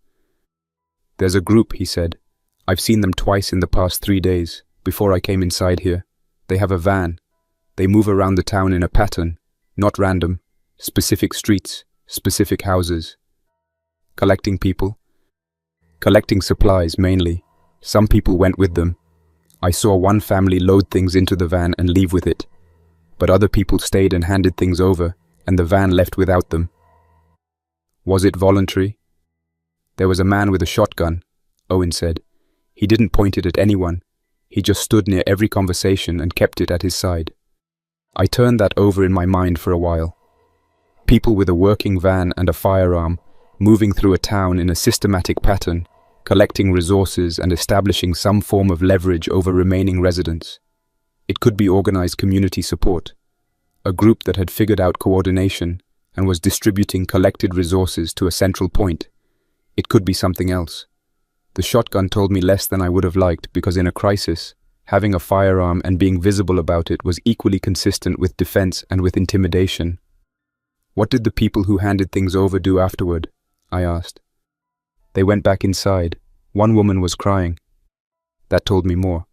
There's a group, he said. I've seen them twice in the past 3 days, before I came inside here. They have a van. They move around the town in a pattern, not random, specific streets, specific houses. Collecting people. Collecting supplies, mainly. Some people went with them. I saw one family load things into the van and leave with it. But other people stayed and handed things over, and the van left without them. Was it voluntary? There was a man with a shotgun. Owen said. He didn't point it at anyone. He just stood near every conversation and kept it at his side. I turned that over in my mind for a while. People with a working van and a firearm, moving through a town in a systematic pattern, collecting resources and establishing some form of leverage over remaining residents. It could be organized community support, a group that had figured out coordination and was distributing collected resources to a central point. It could be something else. The shotgun told me less than I would have liked because in a crisis, having a firearm and being visible about it was equally consistent with defense and with intimidation. What did the people who handed things over do afterward? I asked. They went back inside. One woman was crying. That told me more.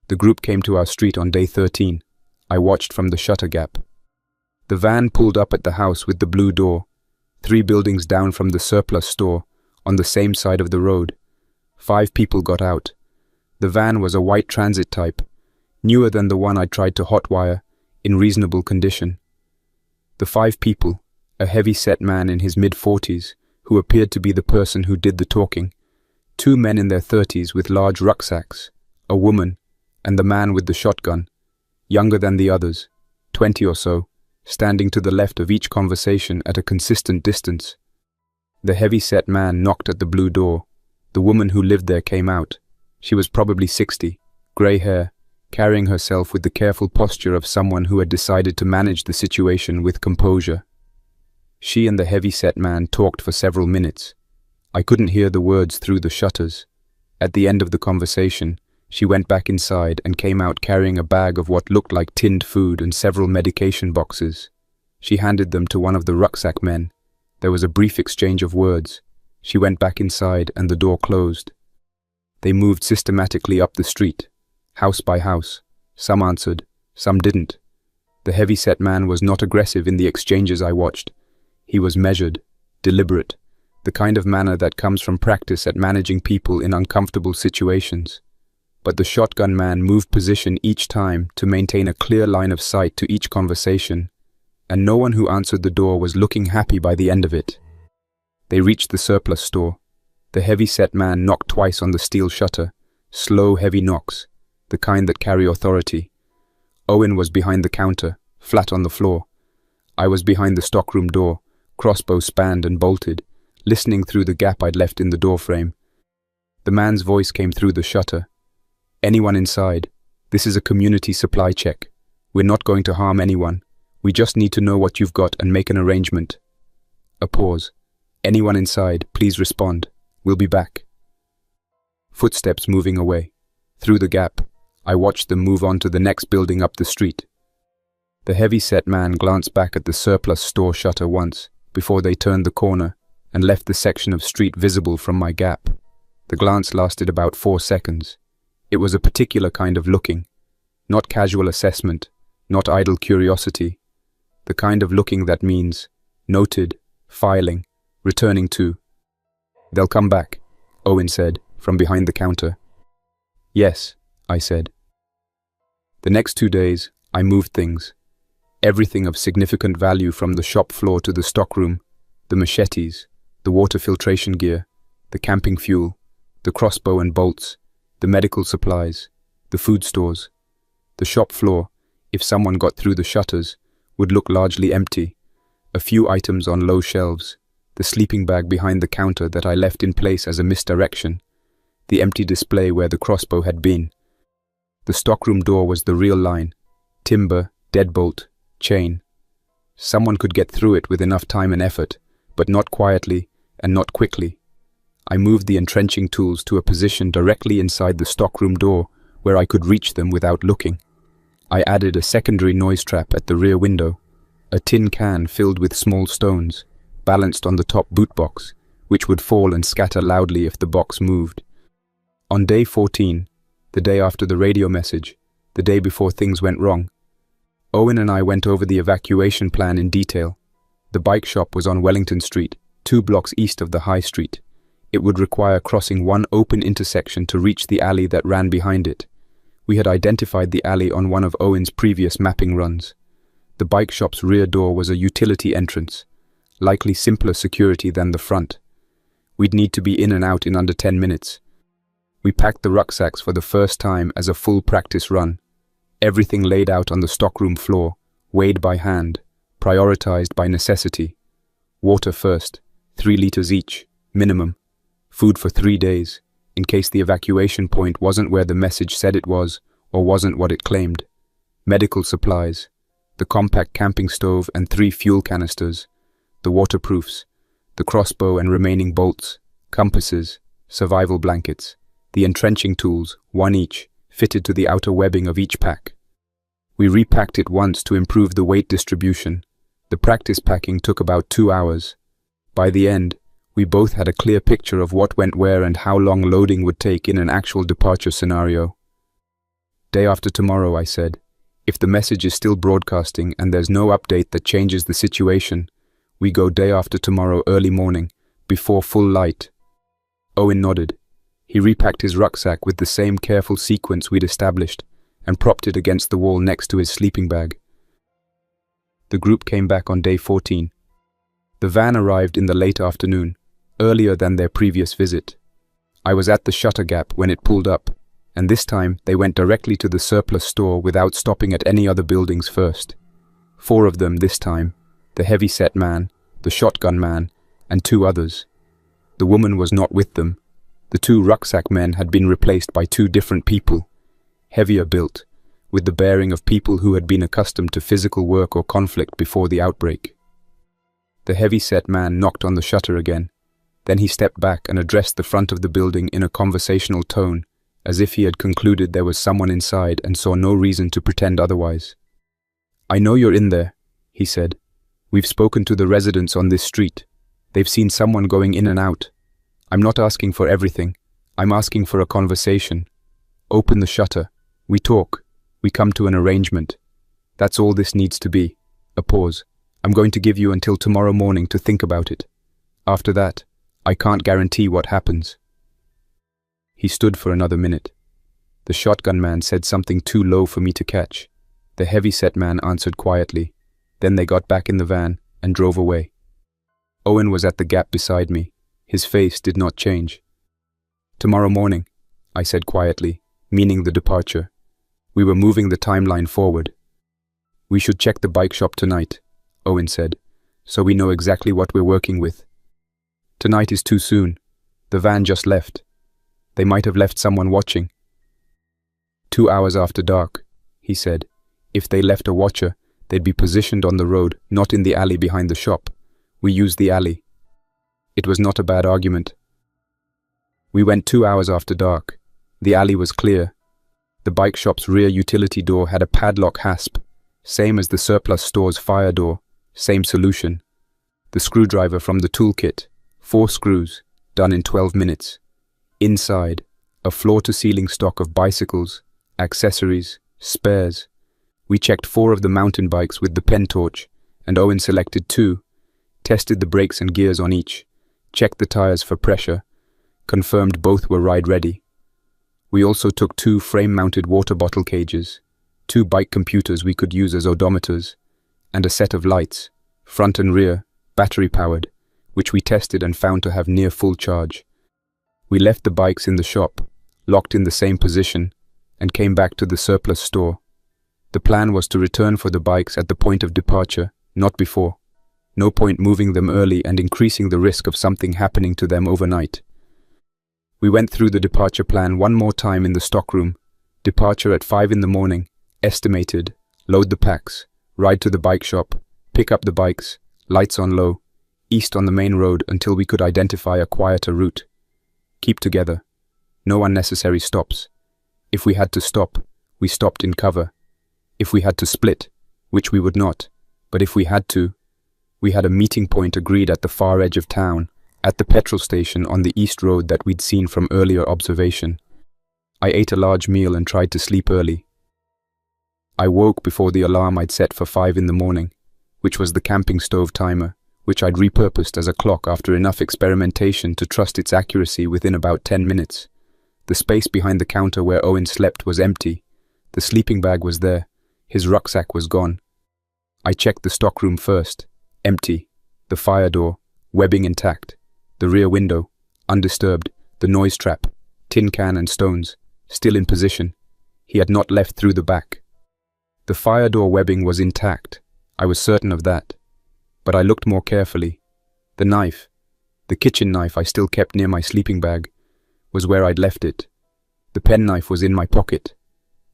The group came to our street on day 13. I watched from the shutter gap. The van pulled up at the house with the blue door, 3 buildings down from the surplus store, on the same side of the road. 5 people got out. The van was a white transit type, newer than the one I tried to hotwire, in reasonable condition. The 5 people, a heavy-set man in his mid-40s, who appeared to be the person who did the talking, 2 men in their 30s with large rucksacks, a woman, and the man with the shotgun, younger than the others, 20 or so, standing to the left of each conversation at a consistent distance. The heavy-set man knocked at the blue door. The woman who lived there came out. She was probably 60, grey hair, carrying herself with the careful posture of someone who had decided to manage the situation with composure. She and the heavy-set man talked for several minutes. I couldn't hear the words through the shutters. At the end of the conversation, she went back inside and came out carrying a bag of what looked like tinned food and several medication boxes. She handed them to one of the rucksack men. There was a brief exchange of words. She went back inside and the door closed. They moved systematically up the street, house by house. Some answered, some didn't. The heavy-set man was not aggressive in the exchanges I watched. He was measured, deliberate, the kind of manner that comes from practice at managing people in uncomfortable situations. But the shotgun man moved position each time to maintain a clear line of sight to each conversation, and no one who answered the door was looking happy by the end of it. They reached the surplus store. The heavy-set man knocked twice on the steel shutter, slow, heavy knocks, the kind that carry authority. Owen was behind the counter, flat on the floor. I was behind the stockroom door, crossbow spanned and bolted, listening through the gap I'd left in the doorframe. The man's voice came through the shutter. Anyone inside? This is a community supply check. We're not going to harm anyone. We just need to know what you've got and make an arrangement. A pause. Anyone inside, please respond. We'll be back. Footsteps moving away. Through the gap, I watched them move on to the next building up the street. The heavy-set man glanced back at the surplus store shutter once, before they turned the corner and left the section of street visible from my gap. The glance lasted about 4 seconds. It was a particular kind of looking, not casual assessment, not idle curiosity, the kind of looking that means noted, filing, returning to. They'll come back, Owen said, from behind the counter. Yes, I said. The next 2 days, I moved things. Everything of significant value from the shop floor to the stockroom, the machetes, the water filtration gear, the camping fuel, the crossbow and bolts, the medical supplies, the food stores. The shop floor, if someone got through the shutters, would look largely empty. A few items on low shelves, the sleeping bag behind the counter that I left in place as a misdirection, the empty display where the crossbow had been. The stockroom door was the real line, timber, deadbolt, chain. Someone could get through it with enough time and effort, but not quietly and not quickly. I moved the entrenching tools to a position directly inside the stockroom door where I could reach them without looking. I added a secondary noise trap at the rear window, a tin can filled with small stones, balanced on the top boot box, which would fall and scatter loudly if the box moved. On day 14, the day after the radio message, the day before things went wrong, Owen and I went over the evacuation plan in detail. The bike shop was on Wellington Street, 2 blocks east of the High Street. It would require crossing one open intersection to reach the alley that ran behind it. We had identified the alley on one of Owen's previous mapping runs. The bike shop's rear door was a utility entrance, likely simpler security than the front. We'd need to be in and out in under 10 minutes. We packed the rucksacks for the first time as a full practice run. Everything laid out on the stockroom floor, weighed by hand, prioritized by necessity. Water first, 3 liters each, minimum. Food for 3 days, in case the evacuation point wasn't where the message said it was, or wasn't what it claimed. Medical supplies, the compact camping stove and 3 fuel canisters, the waterproofs, the crossbow and remaining bolts, compasses, survival blankets, the entrenching tools, 1 each, fitted to the outer webbing of each pack. We repacked it once to improve the weight distribution. The practice packing took about 2 hours. By the end, we both had a clear picture of what went where and how long loading would take in an actual departure scenario. Day after tomorrow, I said. If the message is still broadcasting and there's no update that changes the situation, we go day after tomorrow early morning, before full light. Owen nodded. He repacked his rucksack with the same careful sequence we'd established and propped it against the wall next to his sleeping bag. The group came back on day 14. The van arrived in the late afternoon, earlier than their previous visit. I was at the shutter gap when it pulled up, and this time they went directly to the surplus store without stopping at any other buildings first. 4 of them this time, the heavy-set man, the shotgun man, and 2 others. The woman was not with them. The 2 rucksack men had been replaced by 2 different people, heavier built, with the bearing of people who had been accustomed to physical work or conflict before the outbreak. The heavy-set man knocked on the shutter again. Then he stepped back and addressed the front of the building in a conversational tone, as if he had concluded there was someone inside and saw no reason to pretend otherwise. "I know you're in there," he said. "We've spoken to the residents on this street. They've seen someone going in and out. I'm not asking for everything. I'm asking for a conversation. Open the shutter. We talk. We come to an arrangement. That's all this needs to be. A pause. I'm going to give you until tomorrow morning to think about it. After that, I can't guarantee what happens." He stood for another minute. The shotgun man said something too low for me to catch. The heavy-set man answered quietly. Then they got back in the van and drove away. Owen was at the gap beside me. His face did not change. "Tomorrow morning," I said quietly, meaning the departure. We were moving the timeline forward. "We should check the bike shop tonight," Owen said, "so we know exactly what we're working with. Tonight is too soon. The van just left. They might have left someone watching." 2 hours after dark, he said. "If they left a watcher, they'd be positioned on the road, not in the alley behind the shop. We used the alley." It was not a bad argument. We went 2 hours after dark. The alley was clear. The bike shop's rear utility door had a padlock hasp, same as the surplus store's fire door, same solution. The screwdriver from the toolkit, 4 screws, done in 12 minutes. Inside, a floor-to-ceiling stock of bicycles, accessories, spares. We checked 4 of the mountain bikes with the pen torch, and Owen selected 2, tested the brakes and gears on each, checked the tires for pressure, confirmed both were ride-ready. We also took 2 frame-mounted water bottle cages, 2 bike computers we could use as odometers, and a set of lights, front and rear, battery-powered, which we tested and found to have near full charge. We left the bikes in the shop, locked in the same position, and came back to the surplus store. The plan was to return for the bikes at the point of departure, not before. No point moving them early and increasing the risk of something happening to them overnight. We went through the departure plan one more time in the stockroom. Departure at 5 in the morning, estimated, load the packs, ride to the bike shop, pick up the bikes, lights on low, east on the main road until we could identify a quieter route. Keep together. No unnecessary stops. If we had to stop, we stopped in cover. If we had to split, which we would not, but if we had to, we had a meeting point agreed at the far edge of town, at the petrol station on the east road that we'd seen from earlier observation. I ate a large meal and tried to sleep early. I woke before the alarm I'd set for 5 in the morning, which was the camping stove timer, which I'd repurposed as a clock after enough experimentation to trust its accuracy within about 10 minutes. The space behind the counter where Owen slept was empty. The sleeping bag was there. His rucksack was gone. I checked the stockroom first. Empty. The fire door, webbing intact. The rear window, undisturbed, the noise trap, tin can and stones, still in position. He had not left through the back. The fire door webbing was intact, I was certain of that. But I looked more carefully. The knife, the kitchen knife I still kept near my sleeping bag, was where I'd left it. The penknife was in my pocket.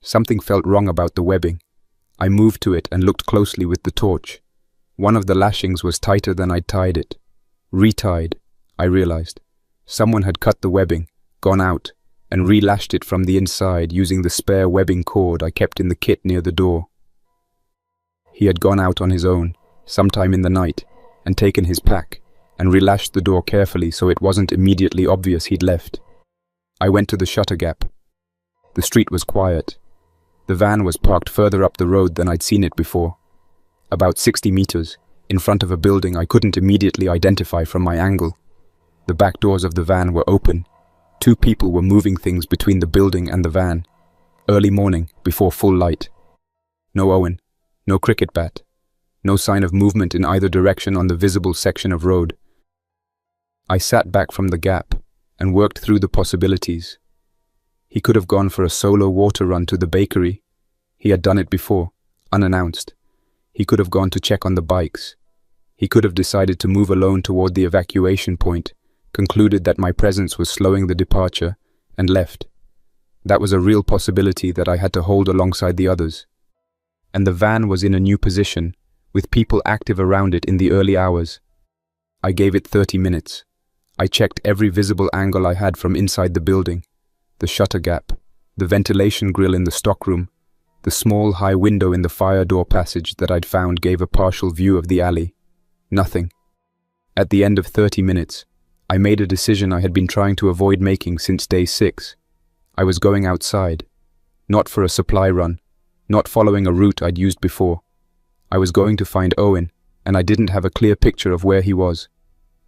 Something felt wrong about the webbing. I moved to it and looked closely with the torch. One of the lashings was tighter than I'd tied it. Retied, I realized. Someone had cut the webbing, gone out, and relashed it from the inside using the spare webbing cord I kept in the kit near the door. He had gone out on his own, sometime in the night, and taken his pack, and relashed the door carefully so it wasn't immediately obvious he'd left. I went to the shutter gap. The street was quiet. The van was parked further up the road than I'd seen it before. About 60 meters, in front of a building I couldn't immediately identify from my angle. The back doors of the van were open. 2 people were moving things between the building and the van. Early morning, before full light. No Owen, no cricket bat, no sign of movement in either direction on the visible section of road. I sat back from the gap and worked through the possibilities. He could have gone for a solo water run to the bakery. He had done it before, unannounced. He could have gone to check on the bikes. He could have decided to move alone toward the evacuation point, concluded that my presence was slowing the departure, and left. That was a real possibility that I had to hold alongside the others. And the van was in a new position, with people active around it in the early hours. I gave it 30 minutes. I checked every visible angle I had from inside the building. The shutter gap, the ventilation grill in the stockroom, the small high window in the fire door passage that I'd found gave a partial view of the alley. Nothing. At the end of 30 minutes, I made a decision I had been trying to avoid making since day 6. I was going outside. Not for a supply run. Not following a route I'd used before. I was going to find Owen, and I didn't have a clear picture of where he was.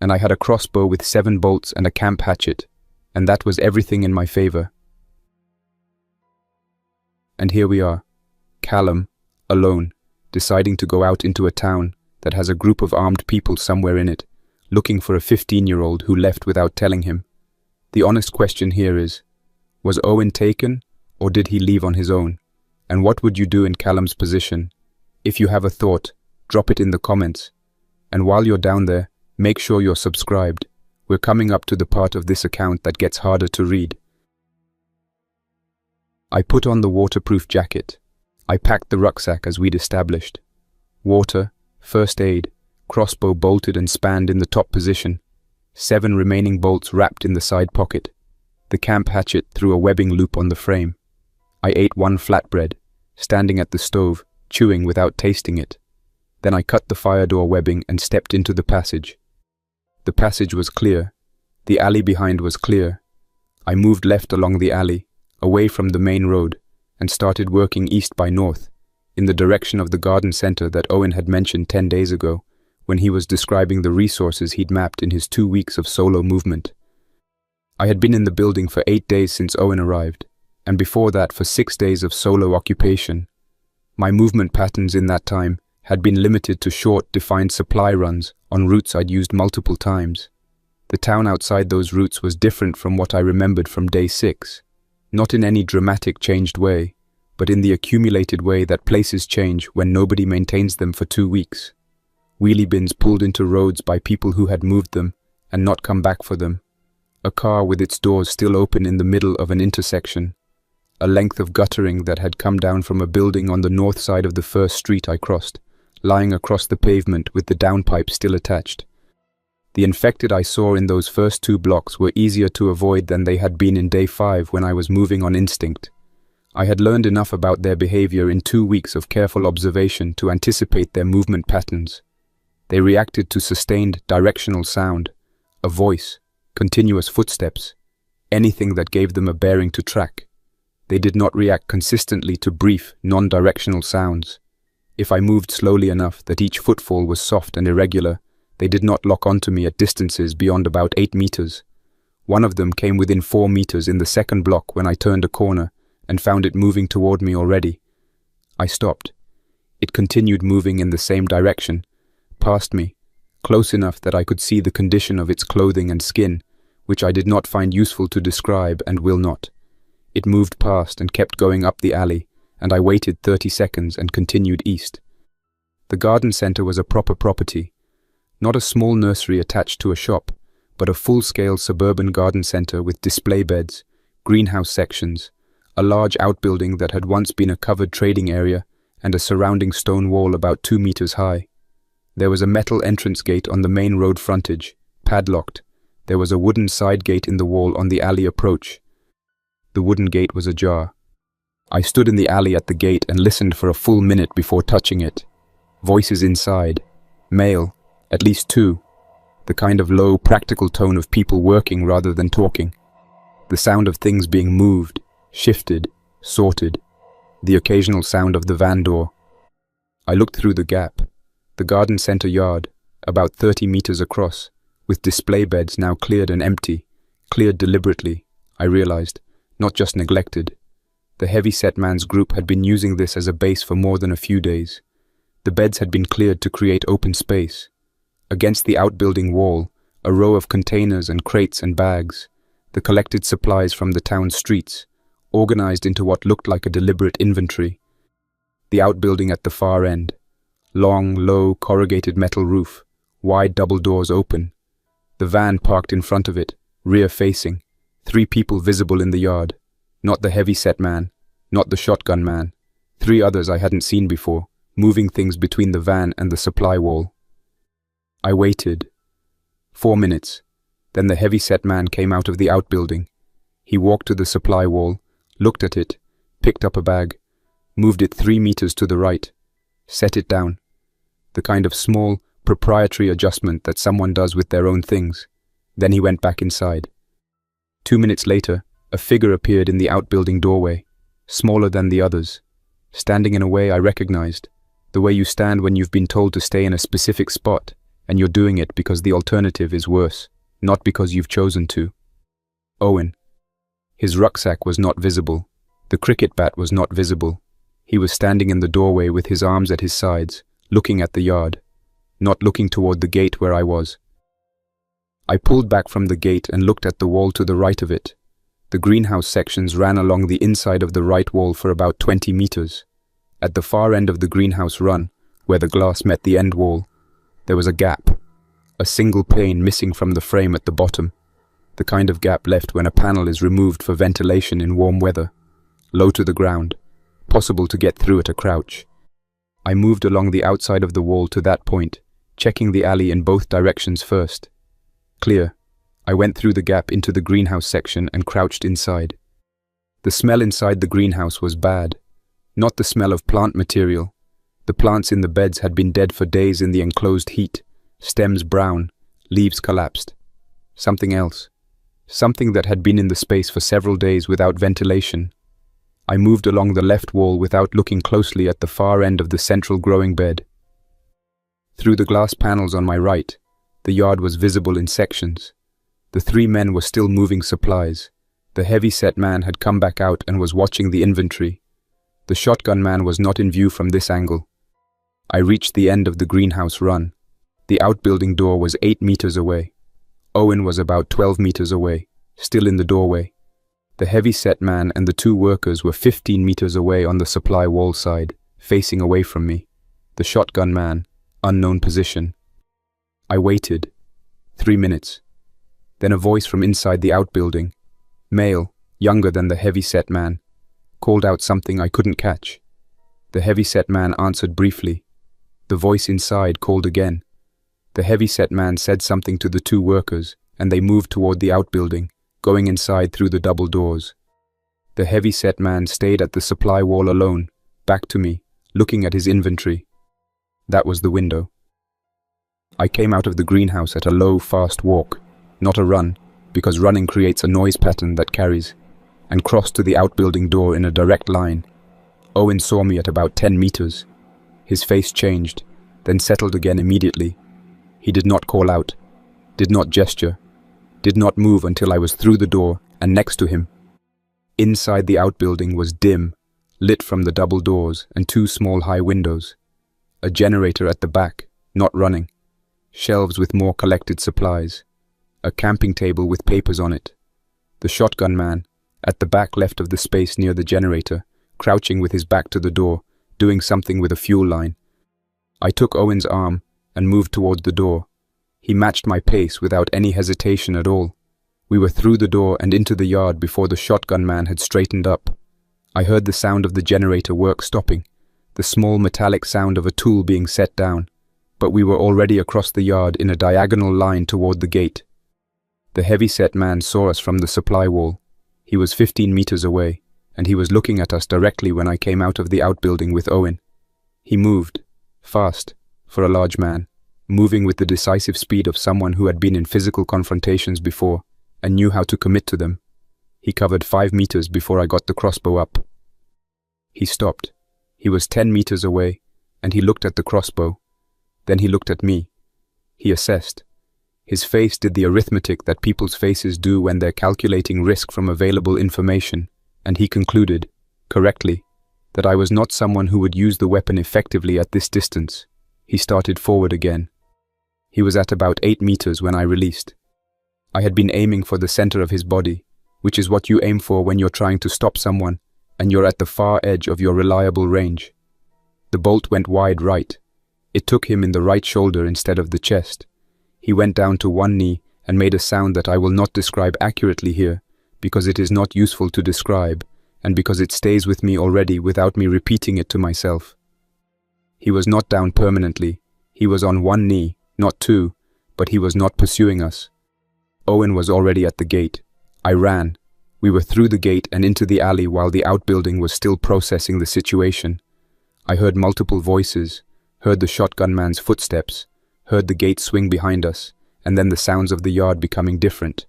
And I had a crossbow with 7 bolts and a camp hatchet, and that was everything in my favor. And here we are, Callum, alone, deciding to go out into a town that has a group of armed people somewhere in it, looking for a 15-year-old who left without telling him. The honest question here is, was Owen taken, or did he leave on his own? And what would you do in Callum's position? If you have a thought, drop it in the comments. And while you're down there, make sure you're subscribed. We're coming up to the part of this account that gets harder to read. I put on the waterproof jacket. I packed the rucksack as we'd established. Water, first aid, crossbow bolted and spanned in the top position. 7 remaining bolts wrapped in the side pocket. The camp hatchet through a webbing loop on the frame. I ate 1 flatbread, standing at the stove, chewing without tasting it. Then I cut the fire door webbing and stepped into the passage. The passage was clear. The alley behind was clear. I moved left along the alley, away from the main road, and started working east by north, in the direction of the garden center that Owen had mentioned 10 days ago, when he was describing the resources he'd mapped in his 2 weeks of solo movement. I had been in the building for 8 days since Owen arrived, and before that for 6 days of solo occupation. My movement patterns in that time had been limited to short, defined supply runs on routes I'd used multiple times. The town outside those routes was different from what I remembered from day 6. Not in any dramatic changed way, but in the accumulated way that places change when nobody maintains them for 2 weeks. Wheelie bins pulled into roads by people who had moved them and not come back for them. A car with its doors still open in the middle of an intersection. A length of guttering that had come down from a building on the north side of the first street I crossed, lying across the pavement with the downpipe still attached. The infected I saw in those first 2 blocks were easier to avoid than they had been in day 5 when I was moving on instinct. I had learned enough about their behavior in 2 weeks of careful observation to anticipate their movement patterns. They reacted to sustained directional sound, a voice, continuous footsteps, anything that gave them a bearing to track. They did not react consistently to brief, non-directional sounds. If I moved slowly enough that each footfall was soft and irregular, they did not lock onto me at distances beyond about 8 meters. One of them came within 4 meters in the second block when I turned a corner and found it moving toward me already. I stopped. It continued moving in the same direction, past me, close enough that I could see the condition of its clothing and skin, which I did not find useful to describe and will not. It moved past and kept going up the alley, and I waited 30 seconds and continued east. The garden center was a proper property, not a small nursery attached to a shop, but a full-scale suburban garden center with display beds, greenhouse sections, a large outbuilding that had once been a covered trading area, and a surrounding stone wall about 2 meters high. There was a metal entrance gate on the main road frontage, padlocked. There was a wooden side gate in the wall on the alley approach. The wooden gate was ajar. I stood in the alley at the gate and listened for a full minute before touching it. Voices inside. Male, at least 2. The kind of low, practical tone of people working rather than talking. The sound of things being moved, shifted, sorted. The occasional sound of the van door. I looked through the gap. The garden center yard, about 30 meters across, with display beds now cleared and empty. Cleared deliberately, I realized, not just neglected. The heavy-set man's group had been using this as a base for more than a few days. The beds had been cleared to create open space. Against the outbuilding wall, a row of containers and crates and bags, the collected supplies from the town's streets, organized into what looked like a deliberate inventory. The outbuilding at the far end. Long, low, corrugated metal roof, wide double doors open. The van parked in front of it, rear-facing. 3 people visible in the yard. Not the heavy-set man, not the shotgun man. 3 others I hadn't seen before, moving things between the van and the supply wall. I waited. 4 minutes. Then the heavy-set man came out of the outbuilding. He walked to the supply wall, looked at it, picked up a bag, moved it 3 meters to the right, set it down. The kind of small, proprietary adjustment that someone does with their own things. Then he went back inside. 2 minutes later, a figure appeared in the outbuilding doorway, smaller than the others, standing in a way I recognized, the way you stand when you've been told to stay in a specific spot, and you're doing it because the alternative is worse, not because you've chosen to. Owen. His rucksack was not visible. The cricket bat was not visible. He was standing in the doorway with his arms at his sides, looking at the yard, not looking toward the gate where I was. I pulled back from the gate and looked at the wall to the right of it. The greenhouse sections ran along the inside of the right wall for about 20 meters. At the far end of the greenhouse run, where the glass met the end wall, there was a gap, a single pane missing from the frame at the bottom, the kind of gap left when a panel is removed for ventilation in warm weather, low to the ground, possible to get through at a crouch. I moved along the outside of the wall to that point, checking the alley in both directions first. Clear. I went through the gap into the greenhouse section and crouched inside. The smell inside the greenhouse was bad. Not the smell of plant material. The plants in the beds had been dead for days in the enclosed heat, stems brown, leaves collapsed. Something else. Something that had been in the space for several days without ventilation. I moved along the left wall without looking closely at the far end of the central growing bed. Through the glass panels on my right, the yard was visible in sections. The 3 men were still moving supplies. The heavy-set man had come back out and was watching the inventory. The shotgun man was not in view from this angle. I reached the end of the greenhouse run. The outbuilding door was 8 meters away. Owen was about 12 meters away, still in the doorway. The heavy-set man and the 2 workers were 15 meters away on the supply wall side, facing away from me. The shotgun man, unknown position. I waited. 3 minutes. Then a voice from inside the outbuilding, male, younger than the heavy-set man, called out something I couldn't catch. The heavy-set man answered briefly. The voice inside called again. The heavy-set man said something to the 2 workers, and they moved toward the outbuilding, going inside through the double doors. The heavy-set man stayed at the supply wall alone, back to me, looking at his inventory. That was the window. I came out of the greenhouse at a low, fast walk, not a run, because running creates a noise pattern that carries, and crossed to the outbuilding door in a direct line. Owen saw me at about 10 meters. His face changed, then settled again immediately. He did not call out, did not gesture, did not move until I was through the door and next to him. Inside the outbuilding was dim, lit from the double doors and 2 small high windows. A generator at the back, not running. Shelves with more collected supplies. a camping table with papers on it. The shotgun man, at the back left of the space near the generator, crouching with his back to the door, doing something with a fuel line. I took Owen's arm and moved towards the door. He matched my pace without any hesitation at all. We were through the door and into the yard before the shotgun man had straightened up. I heard the sound of the generator work stopping, the small metallic sound of a tool being set down, but we were already across the yard in a diagonal line toward the gate. The heavy-set man saw us from the supply wall. He was 15 meters away, and he was looking at us directly when I came out of the outbuilding with Owen. He moved, fast, for a large man, moving with the decisive speed of someone who had been in physical confrontations before and knew how to commit to them. He covered 5 meters before I got the crossbow up. He stopped. He was 10 meters away, and he looked at the crossbow. Then he looked at me. He assessed. His face did the arithmetic that people's faces do when they're calculating risk from available information, and he concluded, correctly, that I was not someone who would use the weapon effectively at this distance. He started forward again. He was at about 8 meters when I released. I had been aiming for the center of his body, which is what you aim for when you're trying to stop someone, and you're at the far edge of your reliable range. The bolt went wide right. It took him in the right shoulder instead of the chest. He went down to one knee and made a sound that I will not describe accurately here, because it is not useful to describe, and because it stays with me already without me repeating it to myself. He was not down permanently. He was on one knee, not two, but he was not pursuing us. Owen was already at the gate. I ran. We were through the gate and into the alley while the outbuilding was still processing the situation. I heard multiple voices, heard the shotgun man's footsteps, heard the gate swing behind us, and then the sounds of the yard becoming different.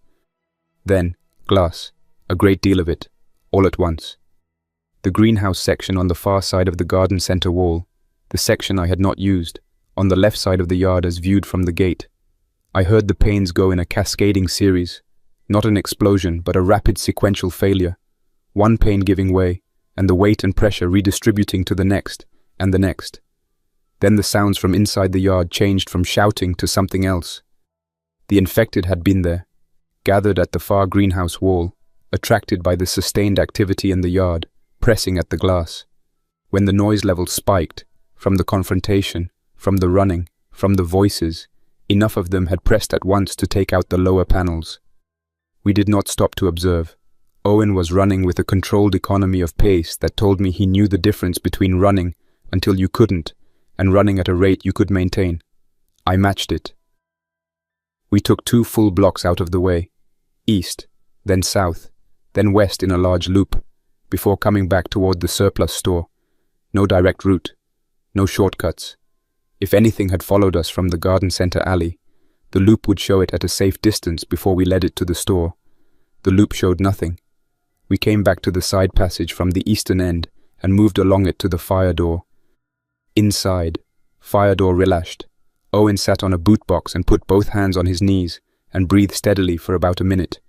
Then, glass, a great deal of it, all at once. The greenhouse section on the far side of the garden center wall, the section I had not used, on the left side of the yard as viewed from the gate. I heard the panes go in a cascading series, not an explosion but a rapid sequential failure, one pane giving way, and the weight and pressure redistributing to the next, and the next. Then the sounds from inside the yard changed from shouting to something else. The infected had been there, gathered at the far greenhouse wall, attracted by the sustained activity in the yard, pressing at the glass. When the noise level spiked, from the confrontation, from the running, from the voices, enough of them had pressed at once to take out the lower panels. We did not stop to observe. Owen was running with a controlled economy of pace that told me he knew the difference between running until you couldn't and running at a rate you could maintain. I matched it. We took 2 full blocks out of the way, east, then south, then west in a large loop, before coming back toward the surplus store. No direct route, no shortcuts. If anything had followed us from the garden center alley, the loop would show it at a safe distance before we led it to the store. The loop showed nothing. We came back to the side passage from the eastern end and moved along it to the fire door. Inside, fire door relashed. Owen sat on a boot box and put both hands on his knees and breathed steadily for about a minute.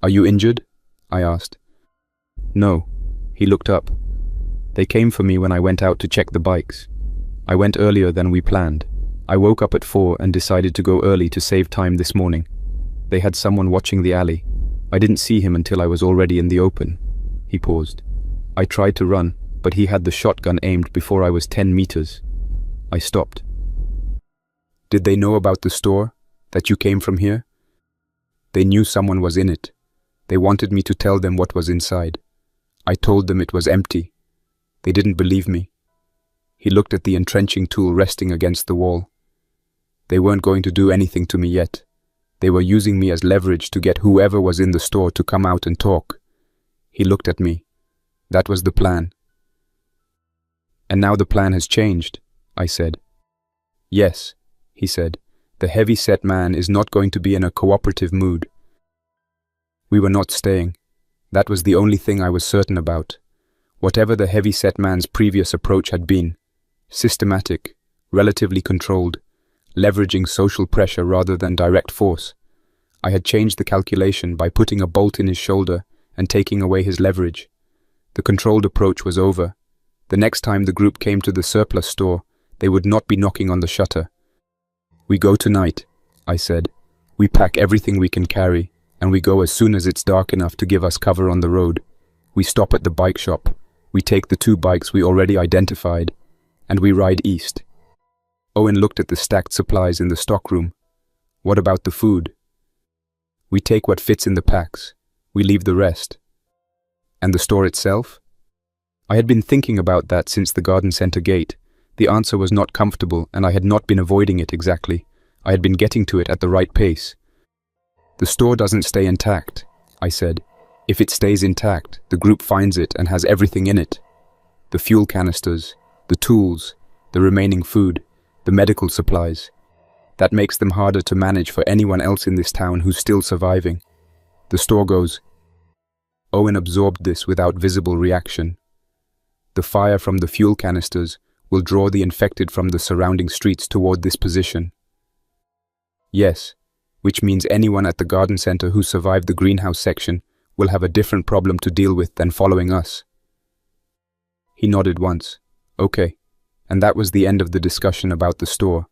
"Are you injured?" I asked. "No." He looked up. "They came for me when I went out to check the bikes. I went earlier than we planned. I woke up at 4 and decided to go early to save time this morning. They had someone watching the alley. I didn't see him until I was already in the open." He paused. "I tried to run, but he had the shotgun aimed before I was 10 meters. I stopped." "Did they know about the store? That you came from here?" "They knew someone was in it. They wanted me to tell them what was inside. I told them it was empty. They didn't believe me." He looked at the entrenching tool resting against the wall. "They weren't going to do anything to me yet. They were using me as leverage to get whoever was in the store to come out and talk." He looked at me. "That was the plan." "And now the plan has changed," I said. "Yes," he said. "The heavy-set man is not going to be in a cooperative mood." We were not staying. That was the only thing I was certain about. Whatever the heavy-set man's previous approach had been, systematic, relatively controlled, leveraging social pressure rather than direct force, I had changed the calculation by putting a bolt in his shoulder and taking away his leverage. The controlled approach was over. The next time the group came to the surplus store, they would not be knocking on the shutter. "We go tonight," I said. We pack everything we can carry, and we go as soon as it's dark enough to give us cover on the road. We stop at the bike shop. We take the 2 bikes we already identified, and we ride east. Owen looked at the stacked supplies in the stockroom. What about the food? We take what fits in the packs. We leave the rest. And the store itself? I had been thinking about that since the garden center gate. The answer was not comfortable, and I had not been avoiding it exactly. I had been getting to it at the right pace. The store doesn't stay intact, I said. If it stays intact, the group finds it and has everything in it. The fuel canisters, the tools, the remaining food, the medical supplies. That makes them harder to manage for anyone else in this town who's still surviving. The store goes. Owen absorbed this without visible reaction. The fire from the fuel canisters will draw the infected from the surrounding streets toward this position. Yes, which means anyone at the garden center who survived the greenhouse section will have a different problem to deal with than following us. He nodded once. Okay. And that was the end of the discussion about the store.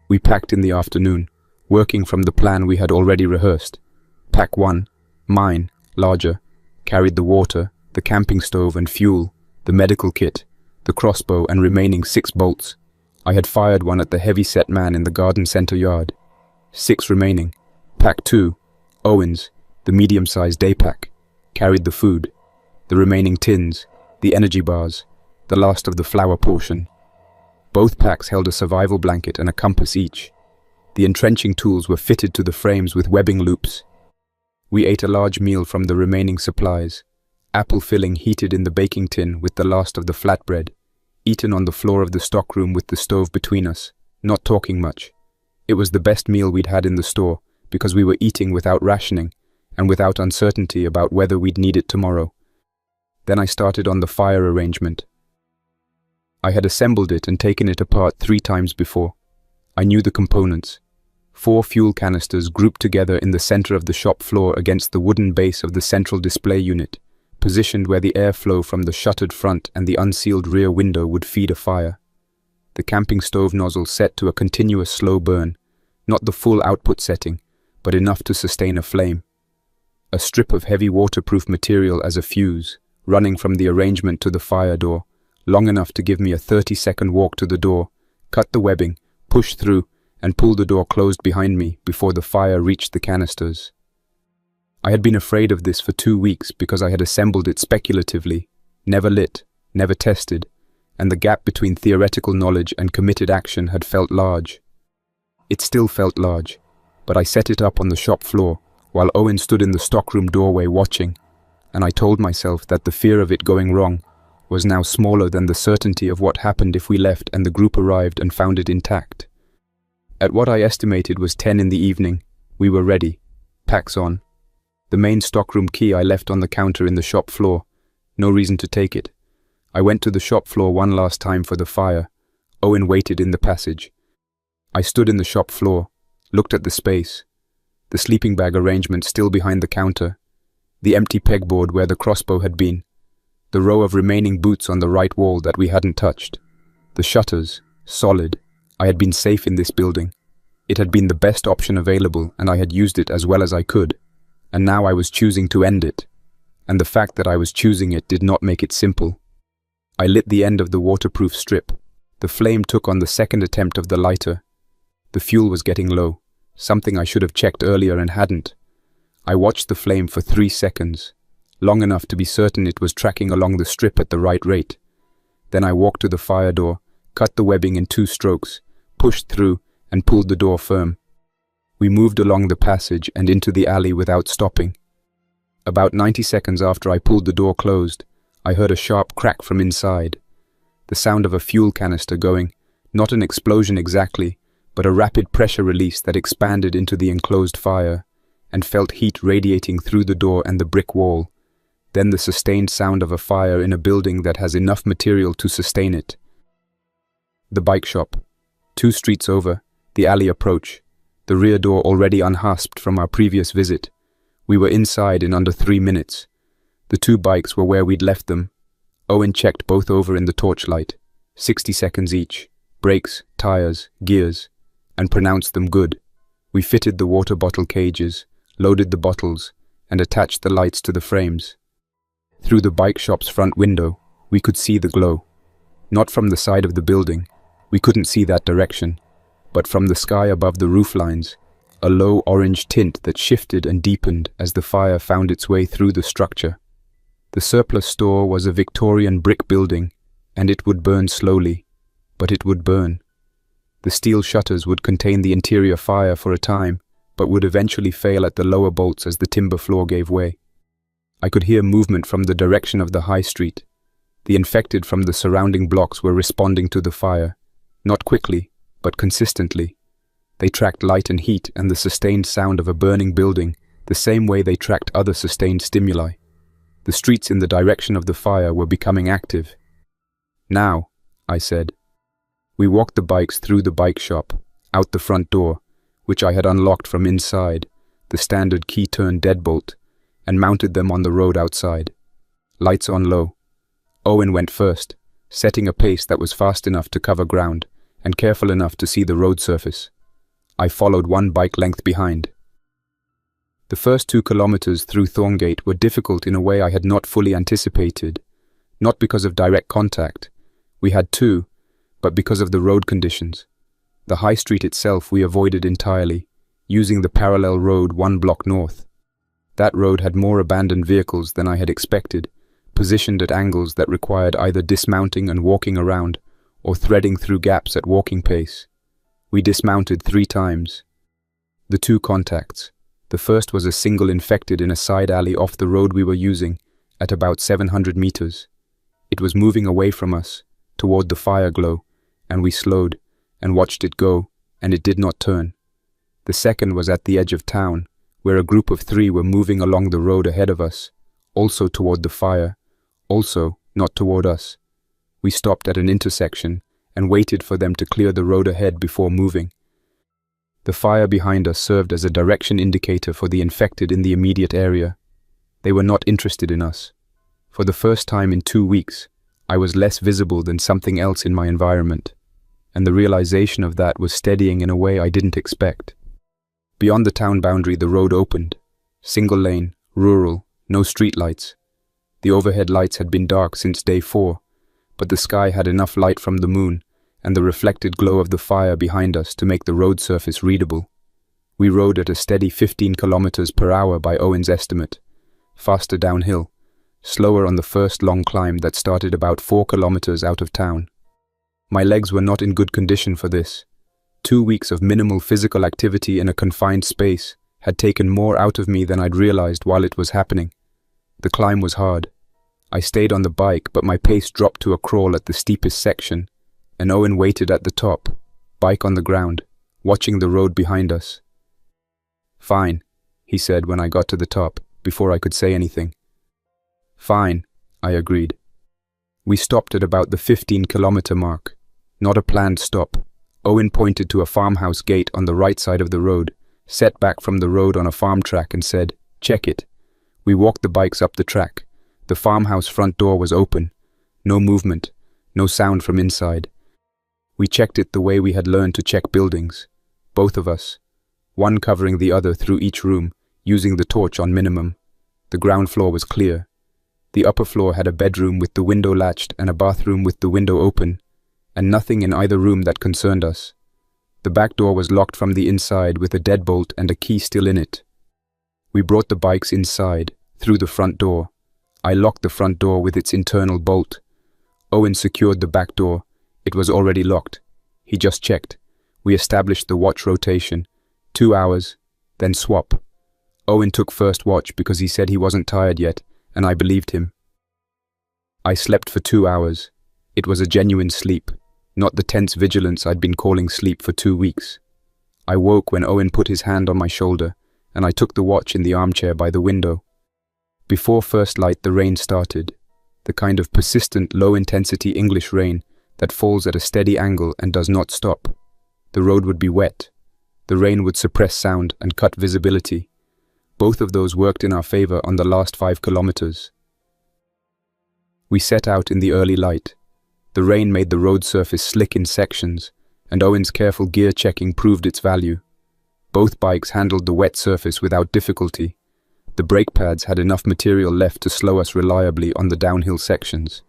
We packed in the afternoon, working from the plan we had already rehearsed. Pack 1, mine, larger, carried the water, the camping stove and fuel, the medical kit, the crossbow and remaining 6 bolts. I had fired one at the heavy-set man in the garden center yard. 6 remaining. Pack 2, Owen's, the medium-sized day pack, carried the food, the remaining tins, the energy bars, the last of the flour portion. Both packs held a survival blanket and a compass each. The entrenching tools were fitted to the frames with webbing loops. We ate a large meal from the remaining supplies. Apple filling heated in the baking tin with the last of the flatbread, eaten on the floor of the stockroom with the stove between us, not talking much. It was the best meal we'd had in the store because we were eating without rationing and without uncertainty about whether we'd need it tomorrow. Then I started on the fire arrangement. I had assembled it and taken it apart 3 times before. I knew the components. 4 fuel canisters grouped together in the center of the shop floor against the wooden base of the central display unit, positioned where the airflow from the shuttered front and the unsealed rear window would feed a fire. The camping stove nozzle set to a continuous slow burn, not the full output setting, but enough to sustain a flame. A strip of heavy waterproof material as a fuse, running from the arrangement to the fire door, long enough to give me a 30-second walk to the door, cut the webbing, push through, and pull the door closed behind me before the fire reached the canisters. I had been afraid of this for 2 weeks because I had assembled it speculatively, never lit, never tested, and the gap between theoretical knowledge and committed action had felt large. It still felt large, but I set it up on the shop floor while Owen stood in the stockroom doorway watching, and I told myself that the fear of it going wrong was now smaller than the certainty of what happened if we left and the group arrived and found it intact. At what I estimated was 10 in the evening, we were ready, packs on. The main stockroom key I left on the counter in the shop floor. No reason to take it. I went to the shop floor one last time for the fire. Owen waited in the passage. I stood in the shop floor, looked at the space, the sleeping bag arrangement still behind the counter, the empty pegboard where the crossbow had been, the row of remaining boots on the right wall that we hadn't touched. The shutters, solid. I had been safe in this building. It had been the best option available and I had used it as well as I could. And now I was choosing to end it. And the fact that I was choosing it did not make it simple. I lit the end of the waterproof strip. The flame took on the second attempt of the lighter. The fuel was getting low, something I should have checked earlier and hadn't. I watched the flame for 3 seconds, long enough to be certain it was tracking along the strip at the right rate. Then I walked to the fire door, cut the webbing in 2 strokes, pushed through, and pulled the door firm. We moved along the passage and into the alley without stopping. About 90 seconds after I pulled the door closed, I heard a sharp crack from inside. The sound of a fuel canister going, not an explosion exactly, but a rapid pressure release that expanded into the enclosed fire, and felt heat radiating through the door and the brick wall. Then the sustained sound of a fire in a building that has enough material to sustain it. The bike shop. 2 streets over, the alley approach, the rear door already unhasped from our previous visit. We were inside in under 3 minutes. The 2 bikes were where we'd left them. Owen checked both over in the torchlight, 60 seconds each, brakes, tires, gears, and pronounced them good. We fitted the water bottle cages, loaded the bottles, and attached the lights to the frames. Through the bike shop's front window, we could see the glow. Not from the side of the building, we couldn't see that direction, but from the sky above the roof lines, a low orange tint that shifted and deepened as the fire found its way through the structure. The surplus store was a Victorian brick building, and it would burn slowly, but it would burn. The steel shutters would contain the interior fire for a time, but would eventually fail at the lower bolts as the timber floor gave way. I could hear movement from the direction of the high street. The infected from the surrounding blocks were responding to the fire, not quickly, but consistently. They tracked light and heat and the sustained sound of a burning building the same way they tracked other sustained stimuli. The streets in the direction of the fire were becoming active. "Now," I said. We walked the bikes through the bike shop, out the front door, which I had unlocked from inside, the standard key-turn deadbolt, and mounted them on the road outside. Lights on low. Owen went first, setting a pace that was fast enough to cover ground and careful enough to see the road surface. I followed one bike length behind. The first 2 kilometers through Thorngate were difficult in a way I had not fully anticipated, not because of direct contact. We had two, but because of the road conditions. The high street itself we avoided entirely, using the parallel road 1 block north. That road had more abandoned vehicles than I had expected, positioned at angles that required either dismounting and walking around, or threading through gaps at walking pace. We dismounted 3 times. The 2 contacts. The first was a single infected in a side alley off the road we were using, at about 700 meters. It was moving away from us, toward the fire glow, and we slowed, and watched it go, and it did not turn. The second was at the edge of town, where a group of 3 were moving along the road ahead of us, also toward the fire, also not toward us. We stopped at an intersection, and waited for them to clear the road ahead before moving. The fire behind us served as a direction indicator for the infected in the immediate area. They were not interested in us. For the first time in 2 weeks, I was less visible than something else in my environment, and the realization of that was steadying in a way I didn't expect. Beyond the town boundary, the road opened. Single lane, rural, no streetlights. The overhead lights had been dark since day 4, but the sky had enough light from the moon and the reflected glow of the fire behind us to make the road surface readable. We rode at a steady 15 kilometers per hour by Owen's estimate, faster downhill, slower on the first long climb that started about 4 kilometers out of town. My legs were not in good condition for this. 2 weeks of minimal physical activity in a confined space had taken more out of me than I'd realized while it was happening. The climb was hard. I stayed on the bike, but my pace dropped to a crawl at the steepest section, and Owen waited at the top, bike on the ground, watching the road behind us. "Fine," he said when I got to the top, before I could say anything. "Fine," I agreed. We stopped at about the 15-kilometer mark. Not a planned stop. Owen pointed to a farmhouse gate on the right side of the road, set back from the road on a farm track, and said, "Check it." We walked the bikes up the track. The farmhouse front door was open. No movement, no sound from inside. We checked it the way we had learned to check buildings. Both of us. One covering the other through each room, using the torch on minimum. The ground floor was clear. The upper floor had a bedroom with the window latched and a bathroom with the window open, and nothing in either room that concerned us. The back door was locked from the inside with a deadbolt and a key still in it. We brought the bikes inside, through the front door. I locked the front door with its internal bolt. Owen secured the back door. It was already locked. He just checked. We established the watch rotation. 2 hours, then swap. Owen took first watch because he said he wasn't tired yet, and I believed him. I slept for 2 hours. It was a genuine sleep, not the tense vigilance I'd been calling sleep for 2 weeks. I woke when Owen put his hand on my shoulder, and I took the watch in the armchair by the window. Before first light, the rain started, the kind of persistent, low-intensity English rain that falls at a steady angle and does not stop. The road would be wet. The rain would suppress sound and cut visibility. Both of those worked in our favor on the last 5 kilometers. We set out in the early light. The rain made the road surface slick in sections, and Owen's careful gear checking proved its value. Both bikes handled the wet surface without difficulty. The brake pads had enough material left to slow us reliably on the downhill sections.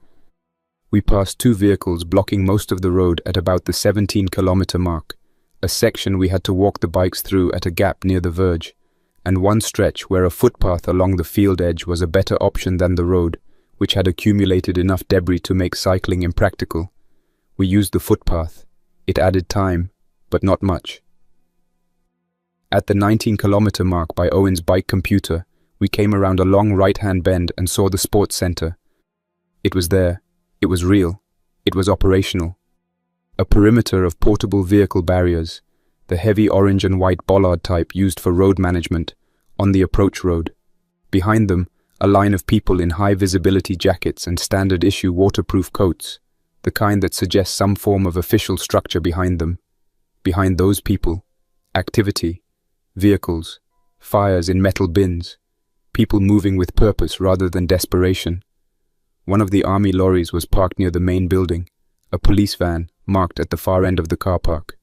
We passed two vehicles blocking most of the road at about the 17-kilometer mark, a section we had to walk the bikes through at a gap near the verge, and one stretch where a footpath along the field edge was a better option than the road, which had accumulated enough debris to make cycling impractical. We used the footpath. It added time, but not much. At the 19-kilometer mark by Owen's bike computer, we came around a long right-hand bend and saw the sports center. It was there. It was real. It was operational. A perimeter of portable vehicle barriers, the heavy orange and white bollard type used for road management, on the approach road. Behind them, a line of people in high-visibility jackets and standard-issue waterproof coats, the kind that suggests some form of official structure behind them. Behind those people, activity, vehicles, fires in metal bins, people moving with purpose rather than desperation. One of the army lorries was parked near the main building, a police van marked at the far end of the car park.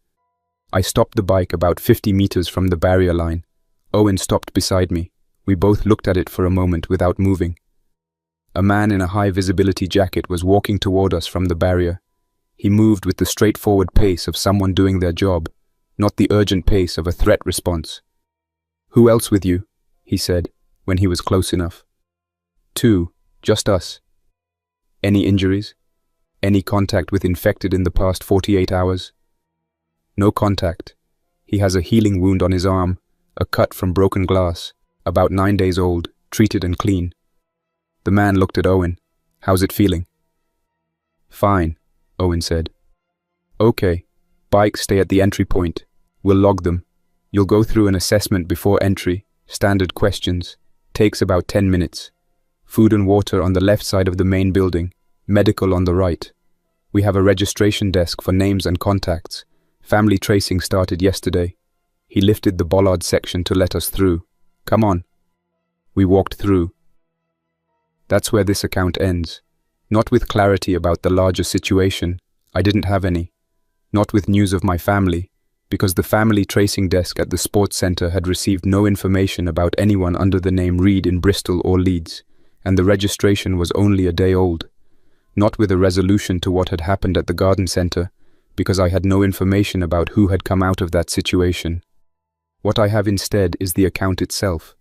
I stopped the bike about 50 meters from the barrier line. Owen stopped beside me. We both looked at it for a moment without moving. A man in a high-visibility jacket was walking toward us from the barrier. He moved with the straightforward pace of someone doing their job, not the urgent pace of a threat response. "Who else with you?" he said, when he was close enough. "Two, just us." "Any injuries? Any contact with infected in the past 48 hours?" "No contact. He has a healing wound on his arm, a cut from broken glass, about 9 days old, treated and clean." The man looked at Owen. "How's it feeling?" "Fine," Owen said. "Okay, bikes stay at the entry point. We'll log them. You'll go through an assessment before entry, standard questions. Takes about 10 minutes. Food and water on the left side of the main building, medical on the right. We have a registration desk for names and contacts. Family tracing started yesterday." He lifted the bollard section to let us through. "Come on." We walked through. That's where this account ends. Not with clarity about the larger situation. I didn't have any. Not with news of my family, because the family tracing desk at the sports center had received no information about anyone under the name Reed in Bristol or Leeds, and the registration was only a day old. Not with a resolution to what had happened at the garden center, because I had no information about who had come out of that situation. What I have instead is the account itself,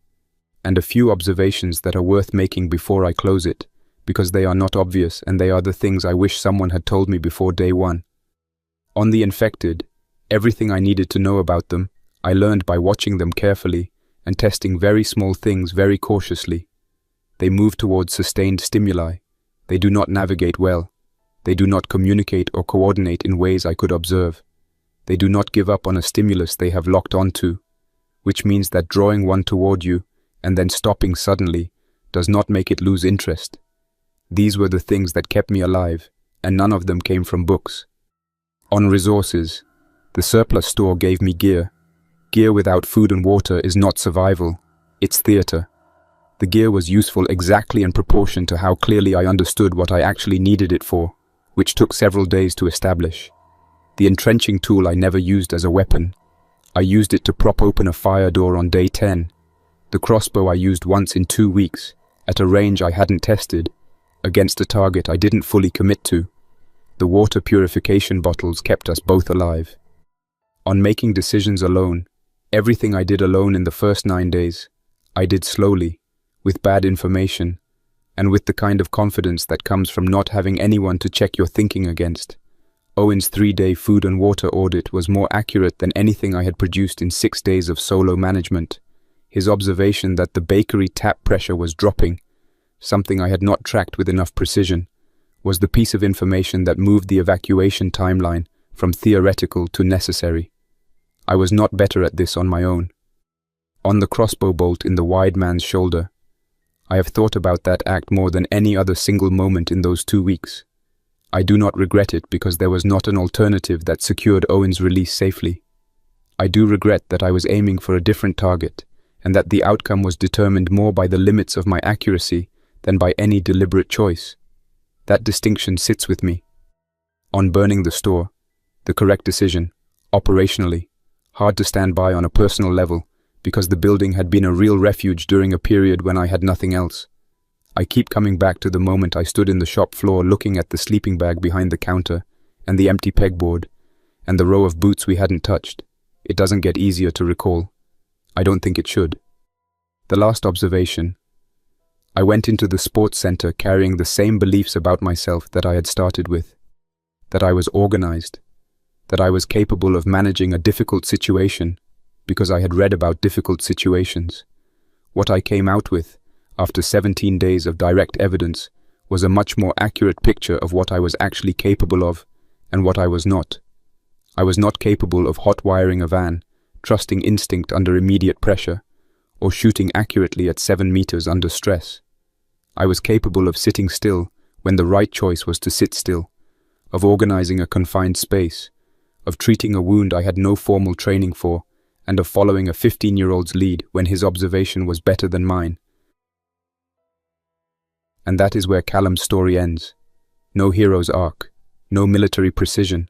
and a few observations that are worth making before I close it, because they are not obvious and they are the things I wish someone had told me before day one. On the infected, everything I needed to know about them, I learned by watching them carefully and testing very small things very cautiously. They move towards sustained stimuli. They do not navigate well. They do not communicate or coordinate in ways I could observe. They do not give up on a stimulus they have locked onto, which means that drawing one toward you and then stopping suddenly does not make it lose interest. These were the things that kept me alive, and none of them came from books. On resources, the surplus store gave me gear. Gear without food and water is not survival, it's theater. The gear was useful exactly in proportion to how clearly I understood what I actually needed it for, which took several days to establish. The entrenching tool I never used as a weapon. I used it to prop open a fire door on day 10. The crossbow I used once in 2 weeks, at a range I hadn't tested, against a target I didn't fully commit to. The water purification bottles kept us both alive. On making decisions alone, everything I did alone in the first 9 days, I did slowly, with bad information, and with the kind of confidence that comes from not having anyone to check your thinking against. Owen's 3-day food and water audit was more accurate than anything I had produced in 6 days of solo management. His observation that the bakery tap pressure was dropping, something I had not tracked with enough precision, was the piece of information that moved the evacuation timeline from theoretical to necessary. I was not better at this on my own. On the crossbow bolt in the wide man's shoulder, I have thought about that act more than any other single moment in those 2 weeks. I do not regret it because there was not an alternative that secured Owen's release safely. I do regret that I was aiming for a different target, and that the outcome was determined more by the limits of my accuracy than by any deliberate choice. That distinction sits with me. On burning the store, the correct decision, operationally. hard to stand by on a personal level, because the building had been a real refuge during a period when I had nothing else. I keep coming back to the moment I stood in the shop floor looking at the sleeping bag behind the counter, and the empty pegboard, and the row of boots we hadn't touched. It doesn't get easier to recall. I don't think it should. The last observation. I went into the sports center carrying the same beliefs about myself that I had started with. That I was organized. That I was capable of managing a difficult situation, because I had read about difficult situations. What I came out with, after 17 days of direct evidence, was a much more accurate picture of what I was actually capable of, and what I was not. I was not capable of hot-wiring a van, trusting instinct under immediate pressure, or shooting accurately at 7 meters under stress. I was capable of sitting still when the right choice was to sit still, of organizing a confined space, of treating a wound I had no formal training for, and of following a 15-year-old's lead when his observation was better than mine. And that is where Callum's story ends. No hero's arc, no military precision,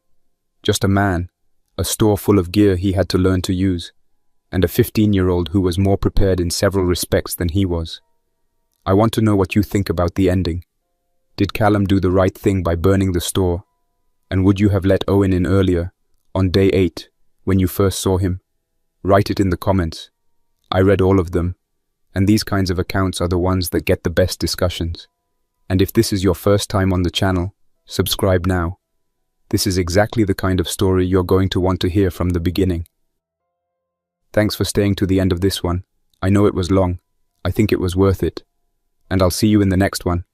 just a man, a store full of gear he had to learn to use, and a 15-year-old who was more prepared in several respects than he was. I want to know what you think about the ending. Did Callum do the right thing by burning the store? And would you have let Owen in earlier, on day 8, when you first saw him? Write it in the comments. I read all of them, and these kinds of accounts are the ones that get the best discussions. And if this is your first time on the channel, subscribe now. This is exactly the kind of story you're going to want to hear from the beginning. Thanks for staying to the end of this one. I know it was long. I think it was worth it. And I'll see you in the next one.